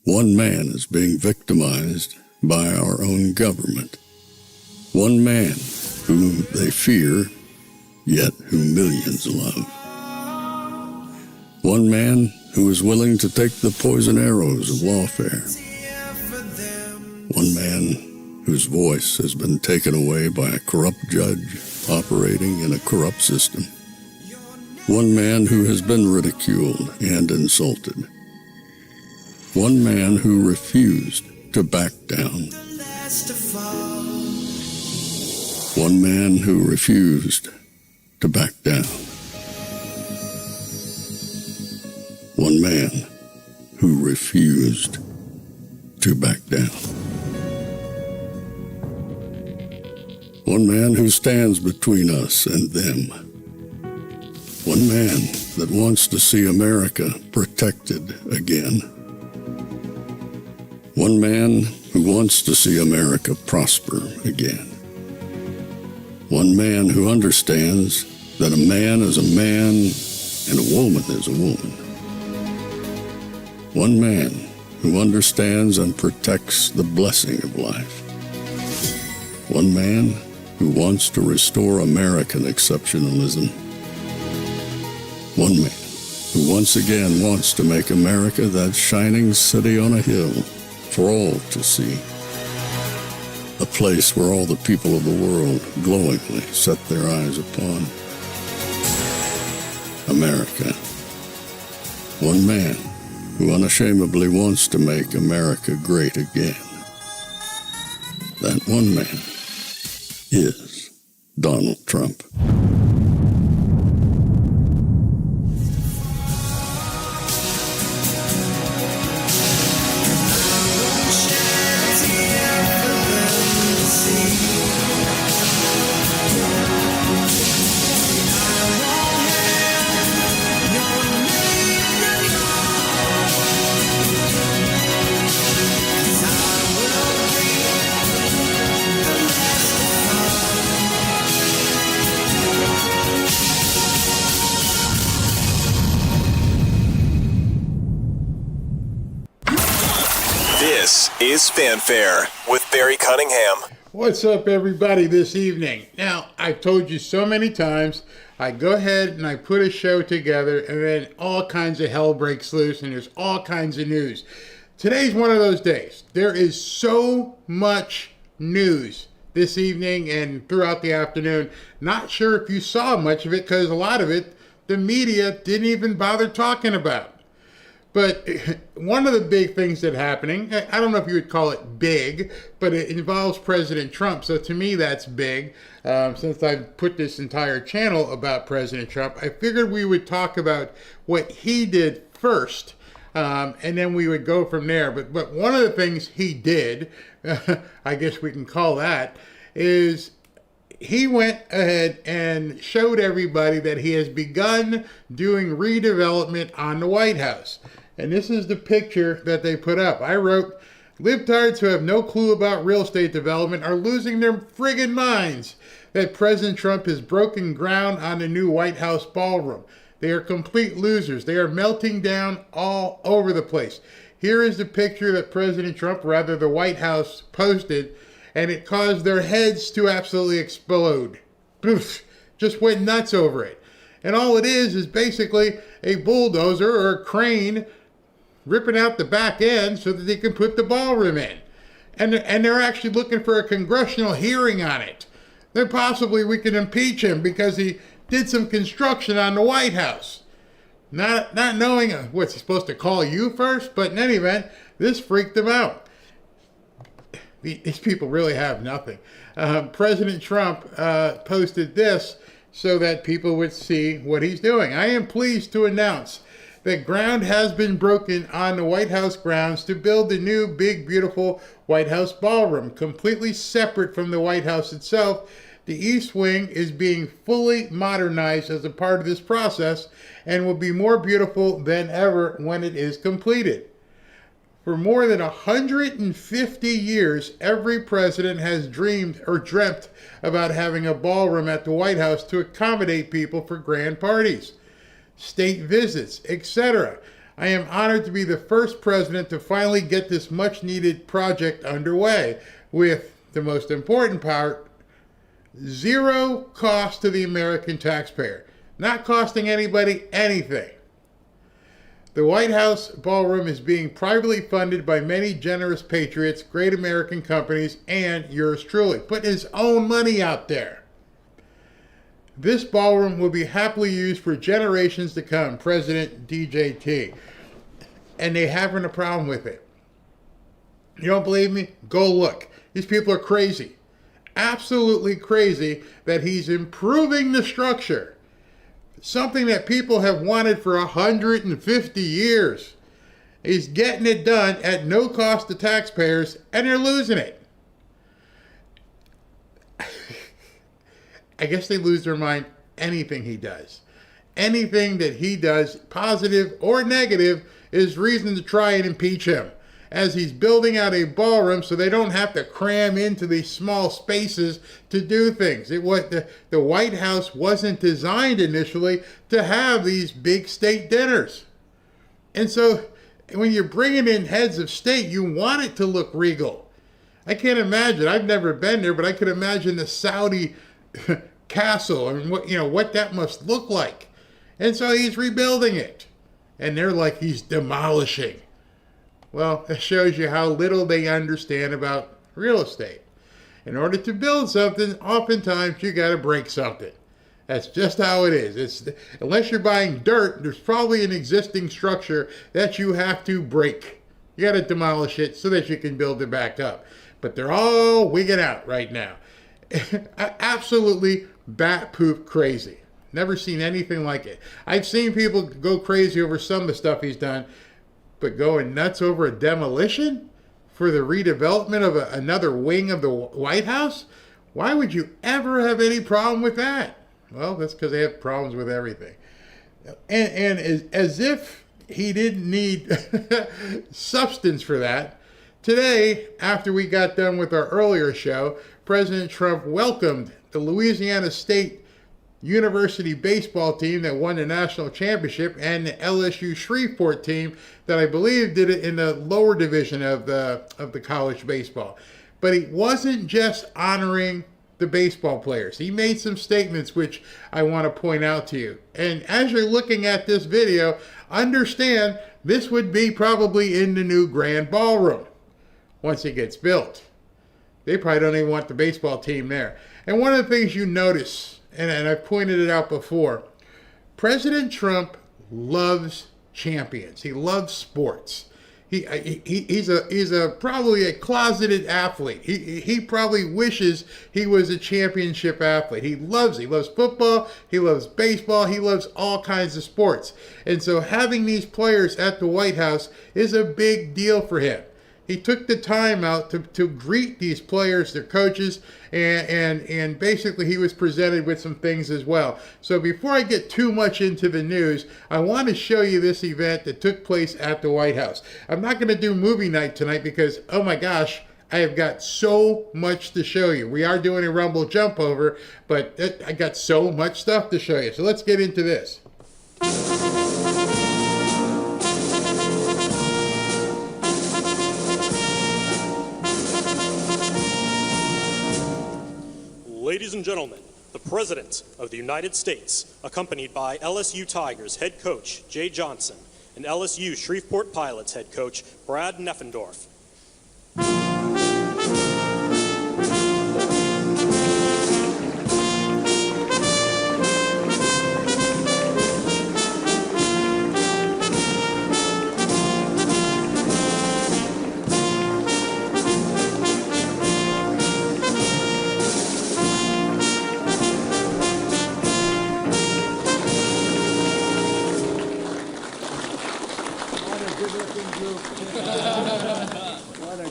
One man is being victimized by our own government. One man whom they fear, yet who millions love. One man who is willing to take the poison arrows of lawfare. One man whose voice has been taken away by a corrupt judge operating in a corrupt system. One man who has been ridiculed and insulted. One man who refused to back down. One man who refused to back down. One man who refused to back down. One man who stands between us and them. One man that wants to see America protected again. One man who wants to see America prosper again. One man who understands that a man is a man and a woman is a woman. One man who understands and protects the blessing of life. One man who wants to restore American exceptionalism. One man who once again wants to make America that shining city on a hill for all to see. A place where all the people of the world glowingly set their eyes upon. America. One man who unashamedly wants to make America great again. That one man is Donald Trump. This is Fanfare with Barry Cunningham. What's up, everybody, this evening? Now, I've told you so many times, I go ahead and I put a show together and then all kinds of hell breaks loose and there's all kinds of news. Today's one of those days. There is so much news this evening and throughout the afternoon. Not sure if you saw much of it because a lot of it the media didn't even bother talking about. But one of the big things that's happening, I don't know if you would call it big, but it involves President Trump. So to me, that's big. Since I've put this entire channel about President Trump, I figured we would talk about what he did first, and then we would go from there. But one of the things he did, I guess we can call that, is he went ahead and showed everybody that he has begun doing redevelopment on the White House. And this is the picture that they put up. I wrote, "Libtards who have no clue about real estate development are losing their friggin' minds that President Trump has broken ground on the new White House ballroom. They are complete losers. They are melting down all over the place." Here is the picture that President Trump, rather the White House, posted, and it caused their heads to absolutely explode. Poof, just went nuts over it. And all it is basically a bulldozer or a crane ripping out the back end so that they can put the ballroom in. And they're actually looking for a congressional hearing on it. Then possibly we can impeach him because he did some construction on the White House. Not knowing what's he supposed to call you first, but in any event, this freaked them out. These people really have nothing. President Trump posted this so that people would see what he's doing. "I am pleased to announce that ground has been broken on the White House grounds to build the new, big, beautiful White House ballroom, completely separate from the White House itself. The East Wing is being fully modernized as a part of this process and will be more beautiful than ever when it is completed. For more than 150 years, every president has dreamed or dreamt about having a ballroom at the White House to accommodate people for grand parties, state visits, etc. I am honored to be the first president to finally get this much-needed project underway with, the most important part, zero cost to the American taxpayer. Not costing anybody anything. The White House ballroom is being privately funded by many generous patriots, great American companies, and yours truly, putting his own money out there. This ballroom will be happily used for generations to come, President DJT. And they haven't a problem with it. You don't believe me? Go look. These people are crazy. Absolutely crazy that he's improving the structure. Something that people have wanted for 150 years. He's getting it done at no cost to taxpayers, and they're losing it. I guess they lose their mind anything he does. Anything that he does, positive or negative, is reason to try and impeach him, as he's building out a ballroom so they don't have to cram into these small spaces to do things. The White House wasn't designed initially to have these big state dinners. And so when you're bringing in heads of state, you want it to look regal. I can't imagine, I've never been there, but I could imagine the Saudi castle and what that must look like. And so he's rebuilding it. And they're like he's demolishing. Well, that shows you how little they understand about real estate. In order to build something, oftentimes you got to break something. That's just how it is. Unless you're buying dirt, there's probably an existing structure that you have to break. You got to demolish it so that you can build it back up. But they're all wigging out right now. Absolutely bat-poop crazy. Never seen anything like it. I've seen people go crazy over some of the stuff he's done, but going nuts over a demolition for the redevelopment of another wing of the White House? Why would you ever have any problem with that? Well, that's because they have problems with everything. And as if he didn't need substance for that, today, after we got done with our earlier show, President Trump welcomed the Louisiana State University baseball team that won the national championship and the LSU Shreveport team that I believe did it in the lower division of the college baseball. But he wasn't just honoring the baseball players. He made some statements which I want to point out to you. And as you're looking at this video, understand this would be probably in the new grand ballroom once it gets built. They probably don't even want the baseball team there. And one of the things you notice, and I've pointed it out before, President Trump loves champions. He loves sports. He's probably a closeted athlete. He probably wishes he was a championship athlete. He loves football, he loves baseball, he loves all kinds of sports. And so having these players at the White House is a big deal for him. He took the time out to greet these players, their coaches, and basically he was presented with some things as well. So before I get too much into the news, I want to show you this event that took place at the White House. I'm not going to do movie night tonight because, oh my gosh, I have got so much to show you. We are doing a Rumble jump over, but I got so much stuff to show you. So let's get into this. Ladies and gentlemen, the President of the United States, accompanied by LSU Tigers head coach Jay Johnson and LSU Shreveport Pilots head coach Brad Neffendorf.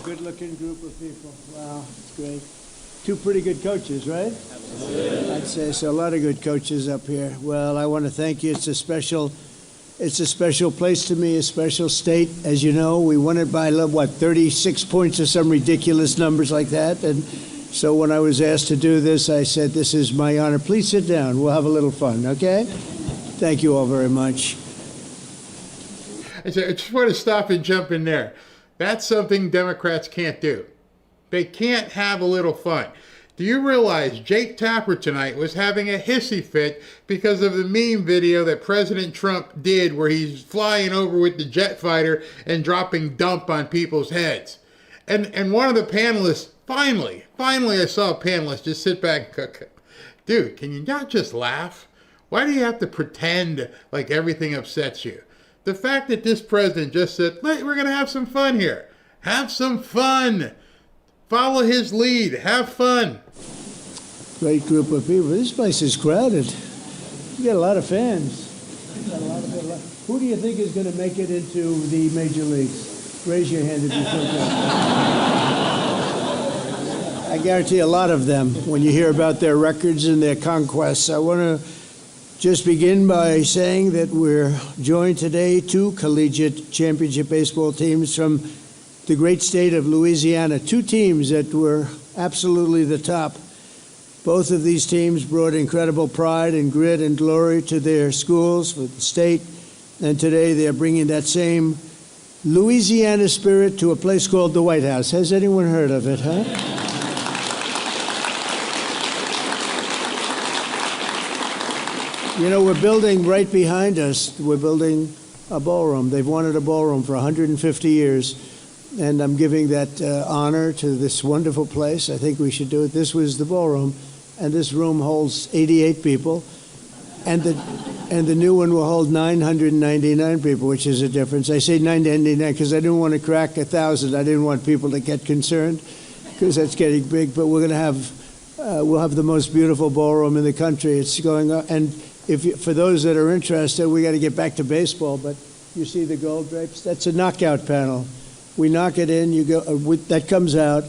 Good-looking group of people. Wow, it's great. Two pretty good coaches, right? Absolutely. I'd say so. A lot of good coaches up here. Well, I want to thank you. It's a special place to me, a special state. As you know, we won it by 36 points or some ridiculous numbers like that. And so when I was asked to do this, I said, "This is my honor. Please sit down. We'll have a little fun, okay?" Thank you all very much. I just want to stop and jump in there. That's something Democrats can't do. They can't have a little fun. Do you realize Jake Tapper tonight was having a hissy fit because of the meme video that President Trump did where he's flying over with the jet fighter and dropping dump on people's heads? And one of the panelists, finally I saw a panelist just sit back and cook. Dude, can you not just laugh? Why do you have to pretend like everything upsets you? The fact that this president just said, we're going to have some fun here. Have some fun. Follow his lead. Have fun. Great group of people. This place is crowded. You got a lot of fans. Who do you think is going to make it into the major leagues? Raise your hand if you think that. I guarantee a lot of them, when you hear about their records and their conquests. I want to just begin by saying that we're joined today, two collegiate championship baseball teams from the great state of Louisiana, two teams that were absolutely the top. Both of these teams brought incredible pride and grit and glory to their schools, with the state, and today they're bringing that same Louisiana spirit to a place called the White House. Has anyone heard of it, huh? You know, we're building right behind us, we're building a ballroom. They've wanted a ballroom for 150 years. And I'm giving that honor to this wonderful place. I think we should do it. This was the ballroom, and this room holds 88 people, and the new one will hold 999 people, which is a difference. I say 999 because I didn't want to crack 1,000. I didn't want people to get concerned because that's getting big. But we're going to have we'll have the most beautiful ballroom in the country. It's going up, and for those that are interested, we got to get back to baseball. But you see the gold drapes? That's a knockout panel. We knock it in, you go, that comes out,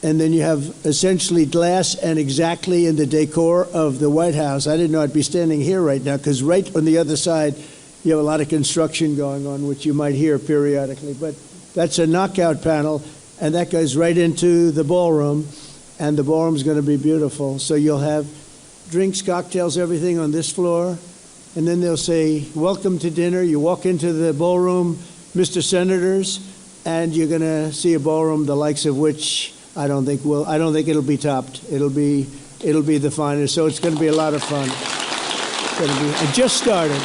and then you have essentially glass and exactly in the decor of the White House. I didn't know I'd be standing here right now, because right on the other side, you have a lot of construction going on, which you might hear periodically. But that's a knockout panel, and that goes right into the ballroom, and the ballroom's going to be beautiful. So you'll have drinks, cocktails, everything on this floor, and then they'll say, welcome to dinner. You walk into the ballroom, Mr. Senators, and you're going to see a ballroom the likes of which I don't think it'll be topped. It'll be the finest. So it's going to be a lot of fun. I just started.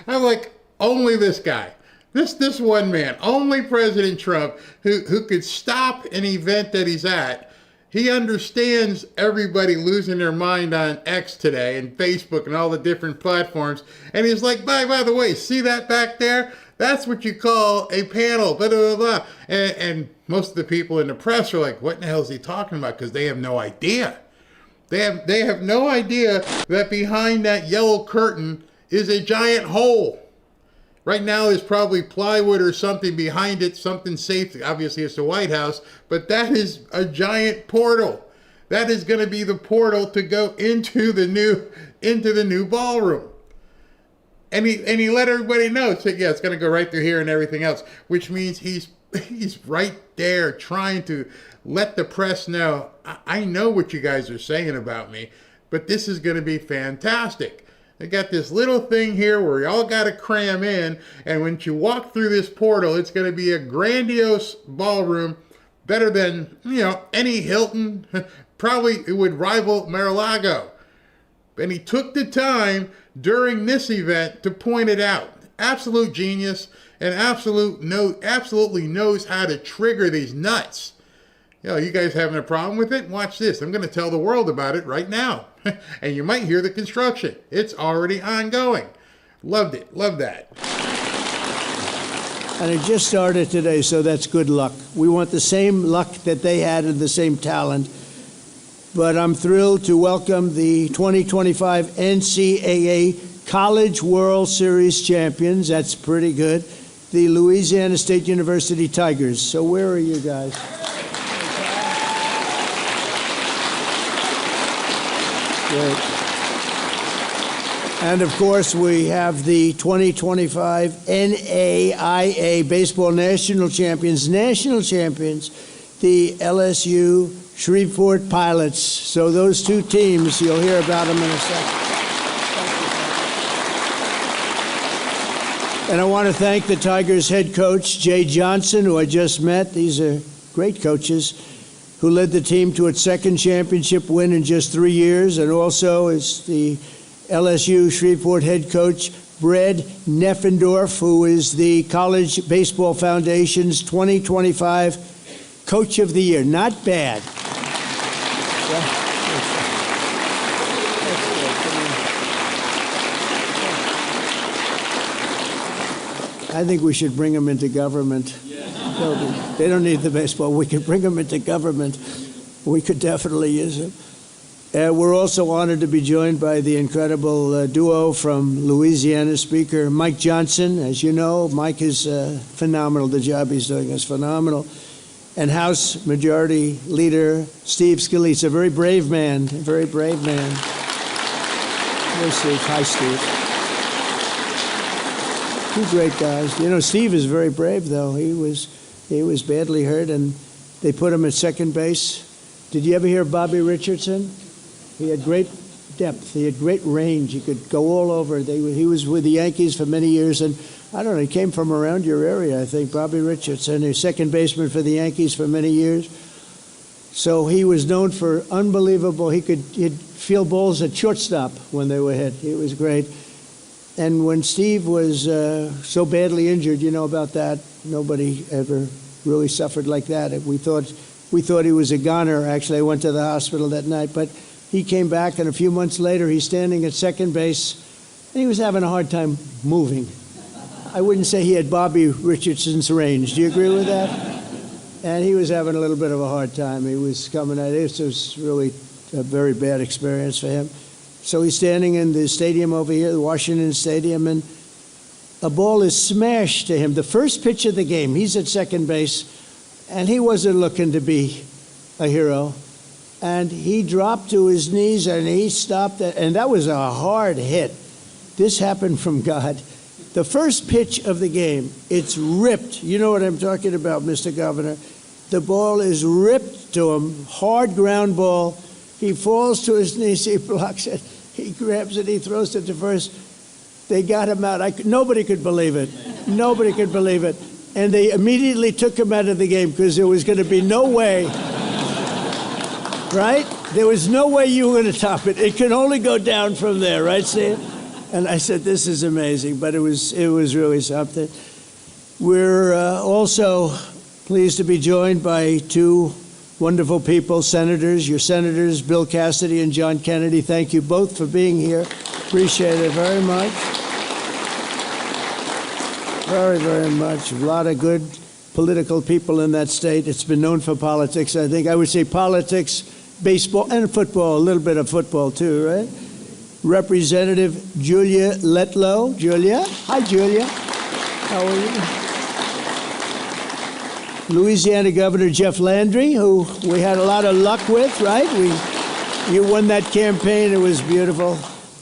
I'm like, only this guy. This one man, only President Trump, who could stop an event that he's at. He understands everybody losing their mind on X today and Facebook and all the different platforms. And he's like, by the way, see that back there? That's what you call a panel, blah, blah, blah. And most of the people in the press are like, what in the hell is he talking about? Because they have no idea. They have no idea that behind that yellow curtain is a giant hole. Right now there's probably plywood or something behind it, something safe. Obviously it's the White House, but that is a giant portal. That is going to be the portal to go into the new ballroom. And he let everybody know. So yeah, it's going to go right through here and everything else, which means he's right there trying to let the press know, I know what you guys are saying about me, but this is going to be fantastic. They got this little thing here where you all got to cram in, and when you walk through this portal, it's going to be a grandiose ballroom, better than, any Hilton. Probably it would rival Mar-a-Lago. And he took the time during this event to point it out. Absolute genius, and absolutely knows how to trigger these nuts. You guys having a problem with it? Watch this. I'm going to tell the world about it right now. And you might hear the construction. It's already ongoing. Loved it. Love that. And it just started today, so that's good luck. We want the same luck that they had and the same talent. But I'm thrilled to welcome the 2025 NCAA College World Series champions. That's pretty good. The Louisiana State University Tigers. So where are you guys? Great. And of course, we have the 2025 NAIA Baseball National Champions, the LSU Shreveport Pilots. So those two teams, you'll hear about them in a second. And I want to thank the Tigers head coach, Jay Johnson, who I just met. These are great coaches, who led the team to its second championship win in just 3 years, and also is the LSU Shreveport head coach, Brad Neffendorf, who is the College Baseball Foundation's 2025 Coach of the Year. Not bad. I think we should bring them into government. They don't need the baseball. We could bring them into government. We could definitely use them. We're also honored to be joined by the incredible duo from Louisiana, Speaker Mike Johnson. As you know, Mike is phenomenal. The job he's doing is phenomenal. And House Majority Leader Steve Scalise, a very brave man, a very brave man. Hey, Steve. Hi, Steve. Two great guys. You know, Steve is very brave, though. He was badly hurt, and they put him at second base. Did you ever hear of Bobby Richardson? He had great depth. He had great range. He could go all over. He was with the Yankees for many years, and I don't know, he came from around your area, I think, Bobby Richardson. He was second baseman for the Yankees for many years. So he was known for unbelievable. He'd field balls at shortstop when they were hit. He was great. And when Steve was so badly injured, you know about that. Nobody ever really suffered like that. We thought he was a goner. Actually, I went to the hospital that night, but he came back, and a few months later, he's standing at second base, and he was having a hard time moving. I wouldn't say he had Bobby Richardson's range. Do you agree with that? And he was having a little bit of a hard time. He was coming at it. This was really a very bad experience for him. So he's standing in the stadium over here, the Washington Stadium, and a ball is smashed to him. The first pitch of the game, he's at second base, and he wasn't looking to be a hero. And he dropped to his knees, and he stopped it, and that was a hard hit. This happened from God. The first pitch of the game, it's ripped. You know what I'm talking about, Mr. Governor. The ball is ripped to him, hard ground ball. He falls to his knees, he blocks it, he grabs it, he throws it to first. They got him out. Nobody could believe it. Nobody could believe it. And they immediately took him out of the game because there was going to be no way, right? There was no way you were going to top it. It could only go down from there, right, Steve? And I said, this is amazing, but it was really something. We're also pleased to be joined by two wonderful people, senators, your senators, Bill Cassidy and John Kennedy. Thank you both for being here. Appreciate it very much. Very, very much. A lot of good political people in that state. It's been known for politics, I think. I would say politics, baseball, and football, a little bit of football too, right? Representative Julia Letlow. Julia? Hi, Julia. How are you? Louisiana Governor Jeff Landry, who we had a lot of luck with, right? You won that campaign. It was beautiful.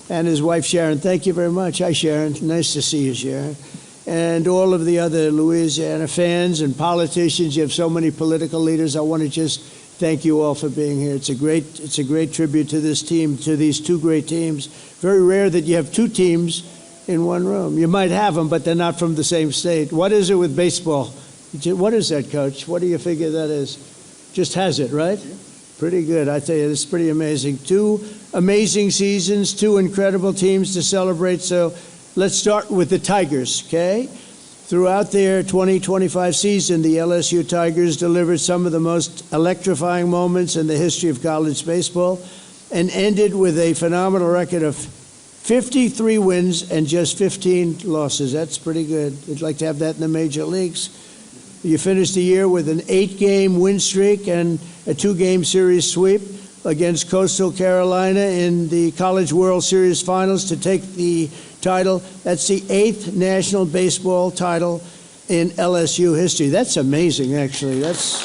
And his wife, Sharon. Thank you very much. Hi, Sharon. Nice to see you, Sharon. And all of the other Louisiana fans and politicians. You have so many political leaders. I want to just thank you all for being here. It's a great tribute to this team, to these two great teams. Very rare that you have two teams in one room. You might have them, but they're not from the same state. What is it with baseball? What is that, Coach? What do you figure that is? Just has it, right? Yeah. Pretty good. I tell you, it's pretty amazing. Two amazing seasons, two incredible teams to celebrate. So let's start with the Tigers, okay? Throughout their 2025 season, the LSU Tigers delivered some of the most electrifying moments in the history of college baseball and ended with a phenomenal record of 53 wins and just 15 losses. That's pretty good. I'd like to have that in the major leagues. You finished the year with an 8-game win streak and a 2-game series sweep against Coastal Carolina in the College World Series Finals to take the title. That's the 8th national baseball title in LSU history. That's amazing, actually. That's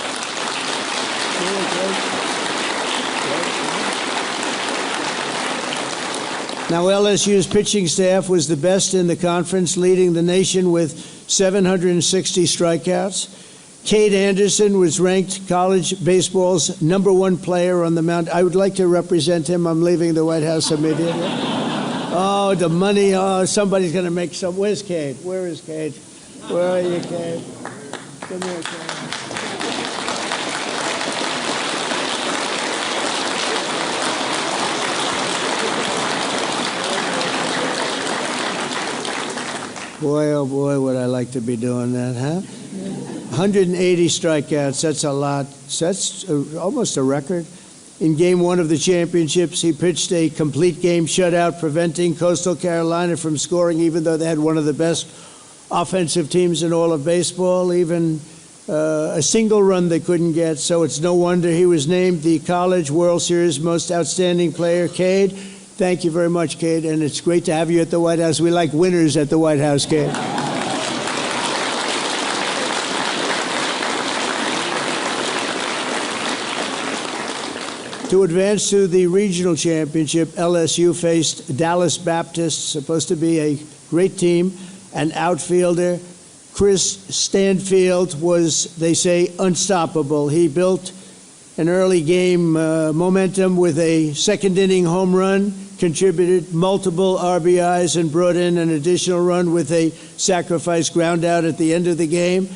really great. Now, LSU's pitching staff was the best in the conference, leading the nation with 760 strikeouts. Cade Anderson was ranked college baseball's #1 player on the mound. I would like to represent him. I'm leaving the White House immediately. Oh, the money. Oh, somebody's going to make some. Where's Cade? Where is Cade? Where are you, Cade? Come here, Cade. Boy, oh boy, would I like to be doing that, huh? 180 strikeouts, that's a lot. That's almost a record. In Game 1 of the championships, he pitched a complete game shutout, preventing Coastal Carolina from scoring, even though they had one of the best offensive teams in all of baseball. Even a single run they couldn't get, so it's no wonder he was named the College World Series Most Outstanding Player. Cade, thank you very much, Cade, and it's great to have you at the White House. We like winners at the White House, Cade. To advance to the regional championship, LSU faced Dallas Baptist, supposed to be a great team. An outfielder, Chris Stanfield, was, they say, unstoppable. He built an early game momentum with a second-inning home run, contributed multiple RBIs, and brought in an additional run with a sacrifice ground out at the end of the game.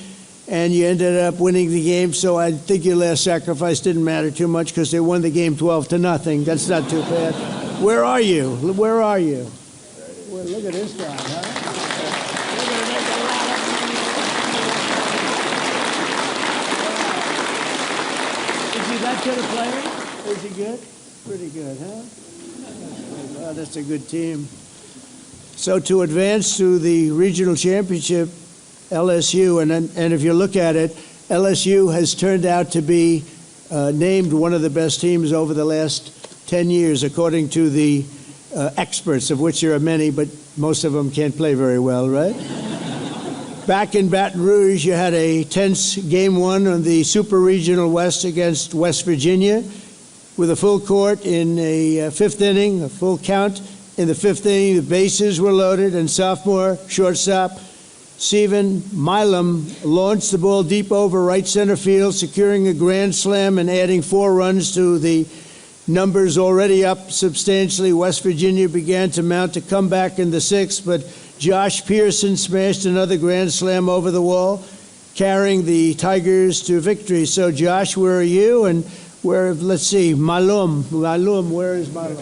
And you ended up winning the game, so I think your last sacrifice didn't matter too much because they won the game 12-0. That's not too bad. Where are you? Where are you? Well, look at this guy, huh? Is he that good a player? Is he good? Pretty good, huh? Oh, that's a good team. So to advance to the regional championship, LSU, and if you look at it, LSU has turned out to be named one of the best teams over the last 10 years, according to the experts, of which there are many, but most of them can't play very well, right? Back in Baton Rouge, you had a tense Game 1 on the Super Regional West against West Virginia, with a full court in a fifth inning, a full count. In the fifth inning, the bases were loaded, and sophomore shortstop Stephen Milam launched the ball deep over right center field, securing a grand slam and adding 4 runs to the numbers already up substantially. West Virginia began to mount a comeback in the 6th, but Josh Pearson smashed another grand slam over the wall, carrying the Tigers to victory. So, Josh, where are you? And where, let's see, Milam, where is Milam?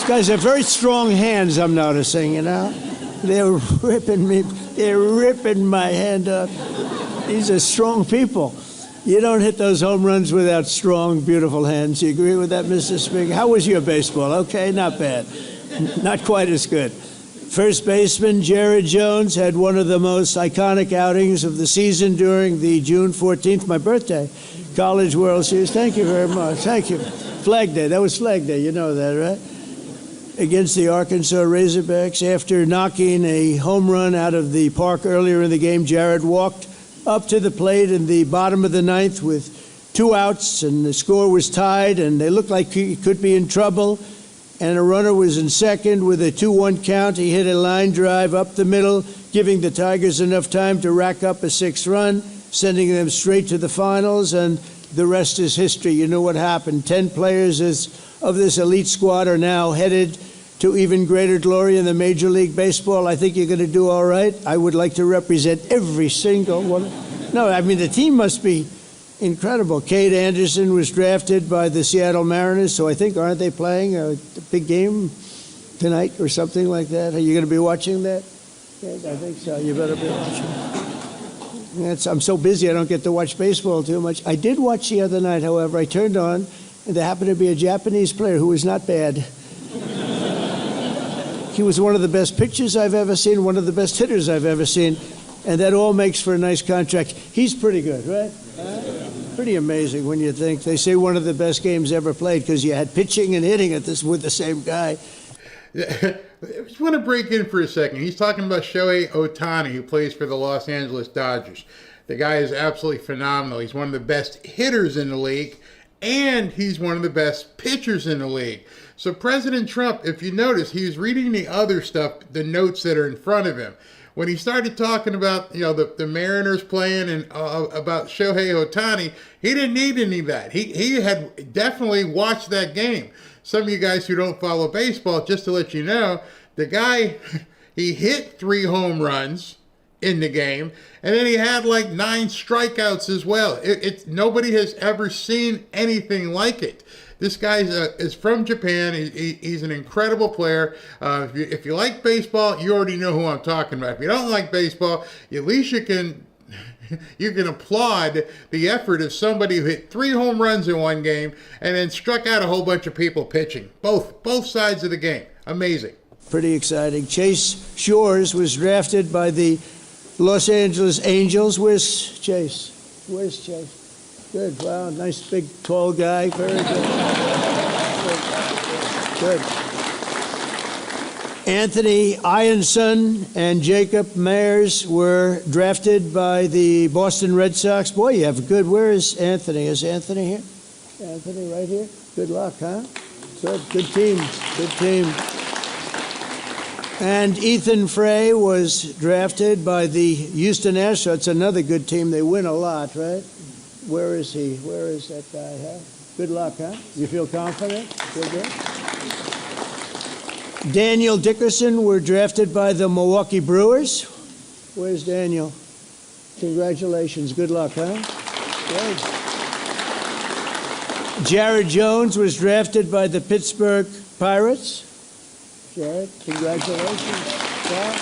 Guys have very strong hands, I'm noticing, you know. They're ripping my hand up. These are strong people. You don't hit those home runs without strong, beautiful hands. You agree with that, Mr. Speaker? How was your baseball? Okay, not bad. Not quite as good. First baseman Jared Jones had one of the most iconic outings of the season during the June 14th, my birthday, College World Series. Thank you very much. Thank you. Flag Day. That was Flag Day. You know that, right? Against the Arkansas Razorbacks. After knocking a home run out of the park earlier in the game, Jared walked up to the plate in the bottom of the 9th with 2 outs, and the score was tied, and they looked like he could be in trouble, and a runner was in second with a 2-1 count. He hit a line drive up the middle, giving the Tigers enough time to rack up a 6th run, sending them straight to the finals, and the rest is history. You know what happened. 10 players of this elite squad are now headed to even greater glory in the Major League Baseball. I think you're going to do all right. I would like to represent every single one. No, I mean, the team must be incredible. Cade Anderson was drafted by the Seattle Mariners, so I think, aren't they playing a big game tonight or something like that? Are you going to be watching that? Cade, I think so. You better be watching. I'm so busy I don't get to watch baseball too much. I did watch the other night, however. I turned on, and there happened to be a Japanese player who was not bad. He was one of the best pitchers I've ever seen, one of the best hitters I've ever seen, and that all makes for a nice contract. He's pretty good, right? Pretty amazing when you think. They say one of the best games ever played because you had pitching and hitting at this with the same guy. I just want to break in for a second. He's talking about Shohei Ohtani, who plays for the Los Angeles Dodgers. The guy is absolutely phenomenal. He's one of the best hitters in the league, and he's one of the best pitchers in the league. So President Trump, if you notice, he was reading the other stuff, the notes that are in front of him. when he started talking about, the Mariners playing and about Shohei Ohtani, he didn't need any of that. He had definitely watched that game. Some of you guys who don't follow baseball, just to let you know, the guy, he hit 3 home runs in the game, and then he had like 9 strikeouts as well. Nobody has ever seen anything like it. This guy is from Japan. He's an incredible player. If you like baseball, you already know who I'm talking about. If you don't like baseball, at least you can applaud the effort of somebody who hit 3 home runs in one game and then struck out a whole bunch of people pitching. Both sides of the game. Amazing. Pretty exciting. Chase Shores was drafted by the Los Angeles Angels. Where's Chase? Where's Chase? Good. Wow. Nice, big, tall guy. Very good. Good. Anthony Ianson and Jacob Myers were drafted by the Boston Red Sox. Boy, you have good. Where is Anthony? Is Anthony here? Anthony right here? Good luck, huh? Good team. Good team. And Ethan Frey was drafted by the Houston Astros. It's another good team. They win a lot, right? Where is he? Where is that guy, huh? Good luck, huh? You feel confident? Feel good? Daniel Dickerson were drafted by the Milwaukee Brewers. Where's Daniel? Congratulations. Good luck, huh? Good. Jared Jones was drafted by the Pittsburgh Pirates. Jared, congratulations. Yeah.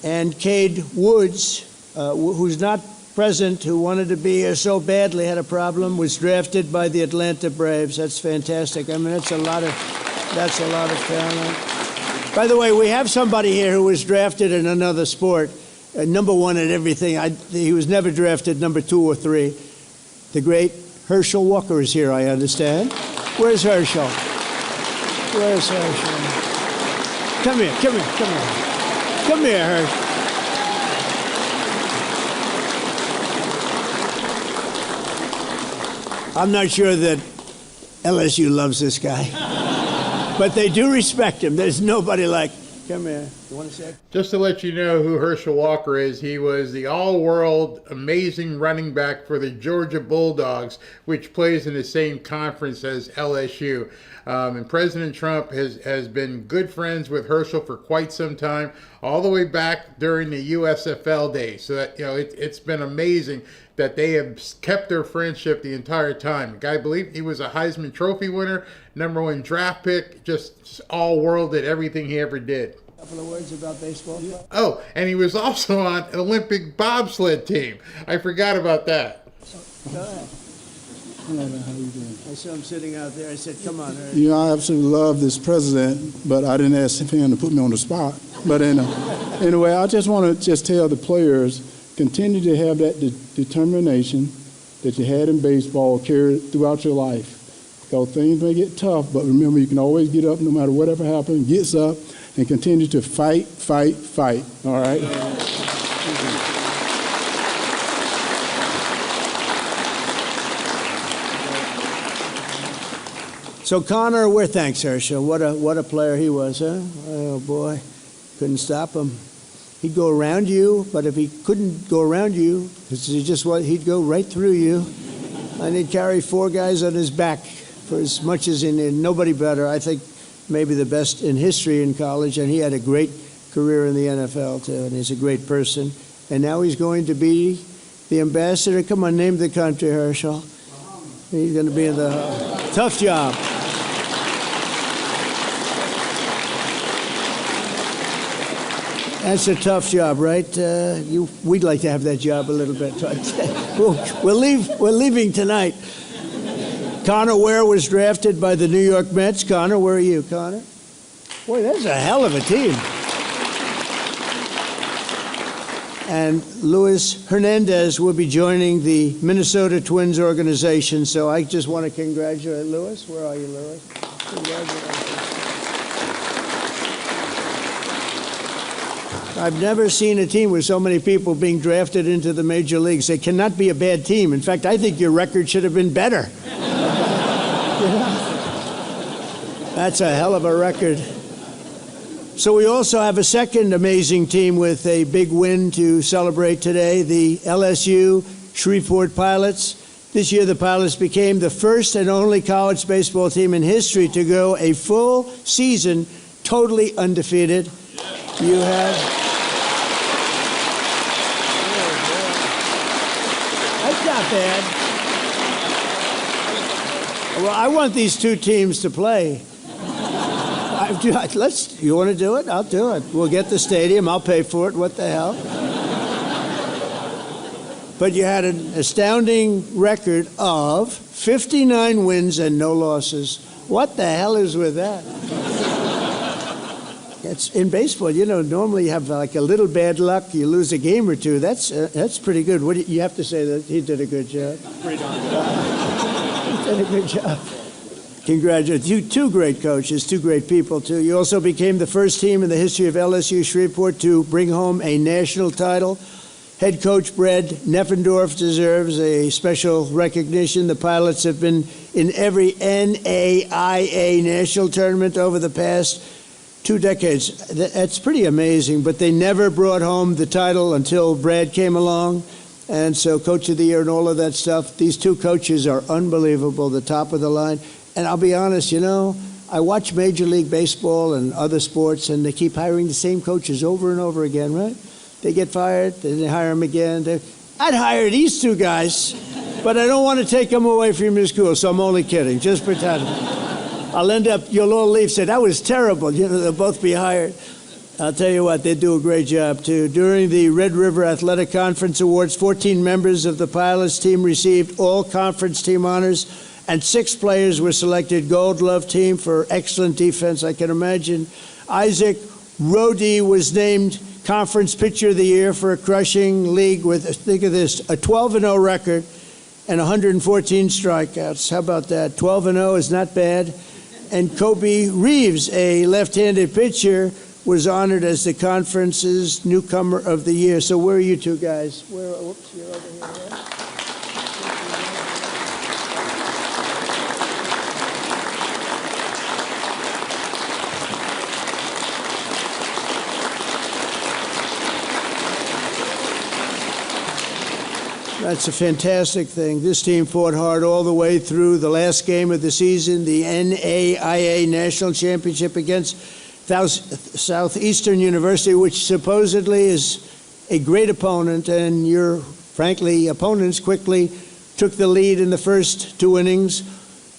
And Cade Woods, who's not present, who wanted to be here so badly, had a problem, was drafted by the Atlanta Braves. That's fantastic. I mean, that's a lot of talent. By the way, we have somebody here who was drafted in another sport, number 1 at everything. He was never drafted number 2 or 3. The great Herschel Walker is here, I understand. Where's Herschel? Where's Herschel? Come here, Herschel. I'm not sure that LSU loves this guy, but they do respect him. There's nobody like, come here. You want to say? Just to let you know who Herschel Walker is, he was the all-world amazing running back for the Georgia Bulldogs, which plays in the same conference as LSU. And President Trump has been good friends with Herschel for quite some time, all the way back during the USFL days. So that, it's been amazing that they have kept their friendship the entire time. The guy, I believe he was a Heisman Trophy winner, number 1 draft pick, just all-world at everything he ever did. A couple of words about baseball. Oh, and he was also on an Olympic bobsled team. I forgot about that. Go ahead. Hello, man. How you doing? I saw him sitting out there. I said, come on, Ernest. I absolutely love this president, but I didn't ask him to put me on the spot. But anyway, I just want to tell the players, continue to have that determination that you had in baseball carried throughout your life. Because things may get tough, but remember, you can always get up no matter whatever happens, gets up, and continue to fight, all right? So Connor, thanks, Herschel. What a player he was, huh? Oh boy, couldn't stop him. He'd go around you, but if he couldn't go around you, he'd go right through you, and he'd carry 4 guys on his back for as much as nobody better. I think maybe the best in history in college, and he had a great career in the NFL too, and he's a great person. And now he's going to be the ambassador. Come on, name the country, Herschel. He's going to be in the tough job. That's a tough job, right? We'd like to have that job a little bit. We're leaving tonight. Connor Ware was drafted by the New York Mets. Connor, where are you, Connor? Boy, that's a hell of a team. And Luis Hernandez will be joining the Minnesota Twins organization. So I just want to congratulate Luis. Where are you, Luis? Congratulations. I've never seen a team with so many people being drafted into the major leagues. They cannot be a bad team. In fact, I think your record should have been better. That's a hell of a record. So we also have a second amazing team with a big win to celebrate today, the LSU Shreveport Pilots. This year, the Pilots became the first and only college baseball team in history to go a full season totally undefeated. You have... That's not bad. Well, I want these two teams to play. You want to do it? I'll do it. We'll get the stadium. I'll pay for it. What the hell? But you had an astounding record of 59 wins and no losses. What the hell is with that? It's in baseball. Normally you have like a little bad luck. You lose a game or two. That's pretty good. What do you have to say that he did a good job? Pretty darn good. He did a good job. Congratulations. You two great coaches, two great people, too. You also became the first team in the history of LSU Shreveport to bring home a national title. Head coach Brad Neffendorf deserves a special recognition. The Pilots have been in every NAIA national tournament over the past 2 decades. That's pretty amazing, but they never brought home the title until Brad came along. And so Coach of the Year and all of that stuff, these two coaches are unbelievable, the top of the line. And I'll be honest, I watch Major League Baseball and other sports, and they keep hiring the same coaches over and over again, right? They get fired, then they hire them again. I'd hire these two guys, but I don't want to take them away from your school, so I'm only kidding. Just pretend. I'll end up, you'll all leave, say, that was terrible. They'll both be hired. I'll tell you what, they do a great job, too. During the Red River Athletic Conference Awards, 14 members of the Pilots team received all conference team honors, and 6 players were selected Gold Glove team for excellent defense. I can imagine. Isaac Rodi was named Conference Pitcher of the Year for a crushing league with, think of this, a 12-0 record and 114 strikeouts. How about that? 12-0 is not bad. And Kobe Reeves, a left-handed pitcher, was honored as the conference's newcomer of the year. So where are you two guys? Whoops, you're over here. Right? That's a fantastic thing. This team fought hard all the way through the last game of the season, the NAIA National Championship against Southeastern University, which supposedly is a great opponent, and your, frankly, opponents quickly took the lead in the first 2 innings,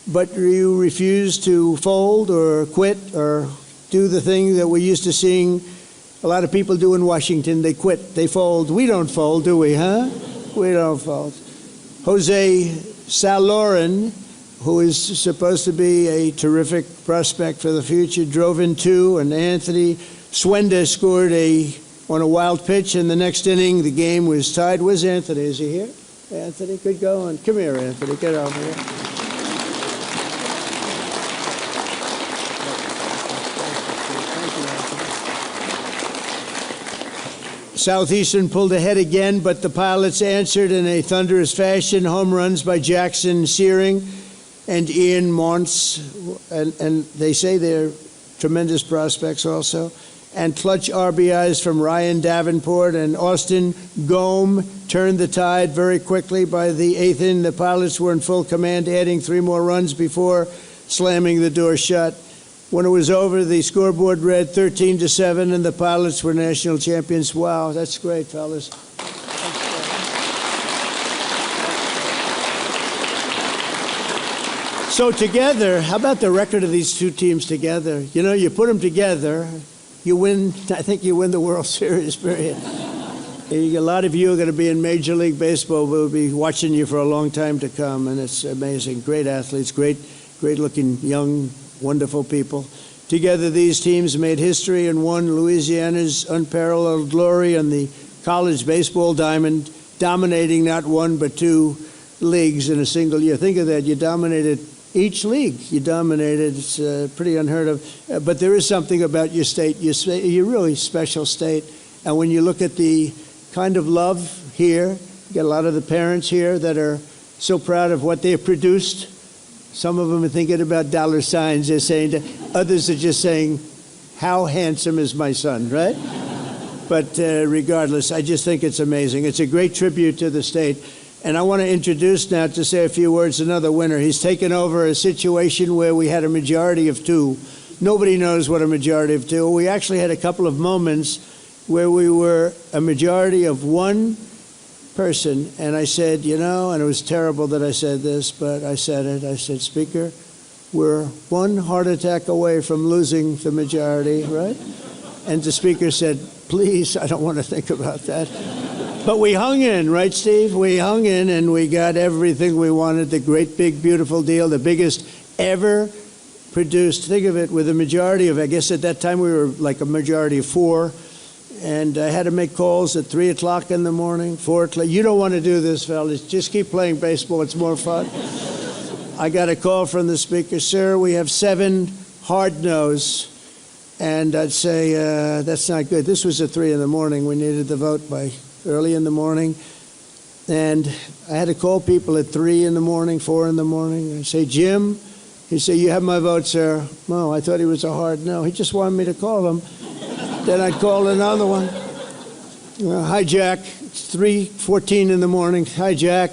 but you refused to fold or quit or do the thing that we're used to seeing a lot of people do in Washington. They quit, they fold. We don't fold, do we, huh? We don't fold. Jose Saloren, who is supposed to be a terrific prospect for the future, drove in 2, and Anthony Swenda scored on a wild pitch. In the next inning, the game was tied. Where's Anthony? Is he here? Anthony, good going. Come here, Anthony. Get over here. Southeastern pulled ahead again, but the Pilots answered in a thunderous fashion. Home runs by Jackson Searing and Ian Montz, and they say they're tremendous prospects also. And clutch RBIs from Ryan Davenport and Austin Gome turned the tide very quickly. By the 8th inning, the Pilots were in full command, adding 3 more runs before slamming the door shut. When it was over, the scoreboard read 13-7, and the Pilots were national champions. Wow, that's great, fellas. So together, how about the record of these two teams together? You put them together, you win. I think you win the World Series, period. A lot of you are going to be in Major League Baseball. We'll be watching you for a long time to come, and it's amazing. Great athletes, great-looking, young, wonderful people. Together, these teams made history and won Louisiana's unparalleled glory on the college baseball diamond, dominating not 1 but 2 leagues in a single year. Think of that. You dominated each league. You dominated. It's pretty unheard of. But there is something about your state. You're really special state. And when you look at the kind of love here, you get a lot of the parents here that are so proud of what they have produced. Some of them are thinking about dollar signs. They're saying, others are just saying, how handsome is my son, right? But regardless, I just think it's amazing. It's a great tribute to the state. And I want to introduce now, to say a few words, another winner. He's taken over a situation where we had a majority of 2. Nobody knows what a majority of 2. We actually had a couple of moments where we were a majority of 1 person. And I said, you know, and it was terrible that I said this, but I said it. I said, Speaker, we're 1 heart attack away from losing the majority, right? And the Speaker said, please, I don't want to think about that. But we hung in, right, Steve? We hung in and we got everything we wanted, the great, big, beautiful deal, the biggest ever produced. Think of it, with a majority of, I guess at that time we were like a majority of 4. And I had to make calls at 3 o'clock in the morning, 4 o'clock. You don't want to do this, fellas. Just keep playing baseball. It's more fun. I got a call from the Speaker, sir, we have 7 hard no's. And I'd say, that's not good. This was at 3 in the morning. We needed the vote by early in the morning. And I had to call people at 3 in the morning, 4 in the morning. I'd say, Jim, he'd say, you have my vote, sir. No, I thought he was a hard no. He just wanted me to call him. Then I'd call another one. Hi, Jack. It's 3:14 in the morning. Hi, Jack.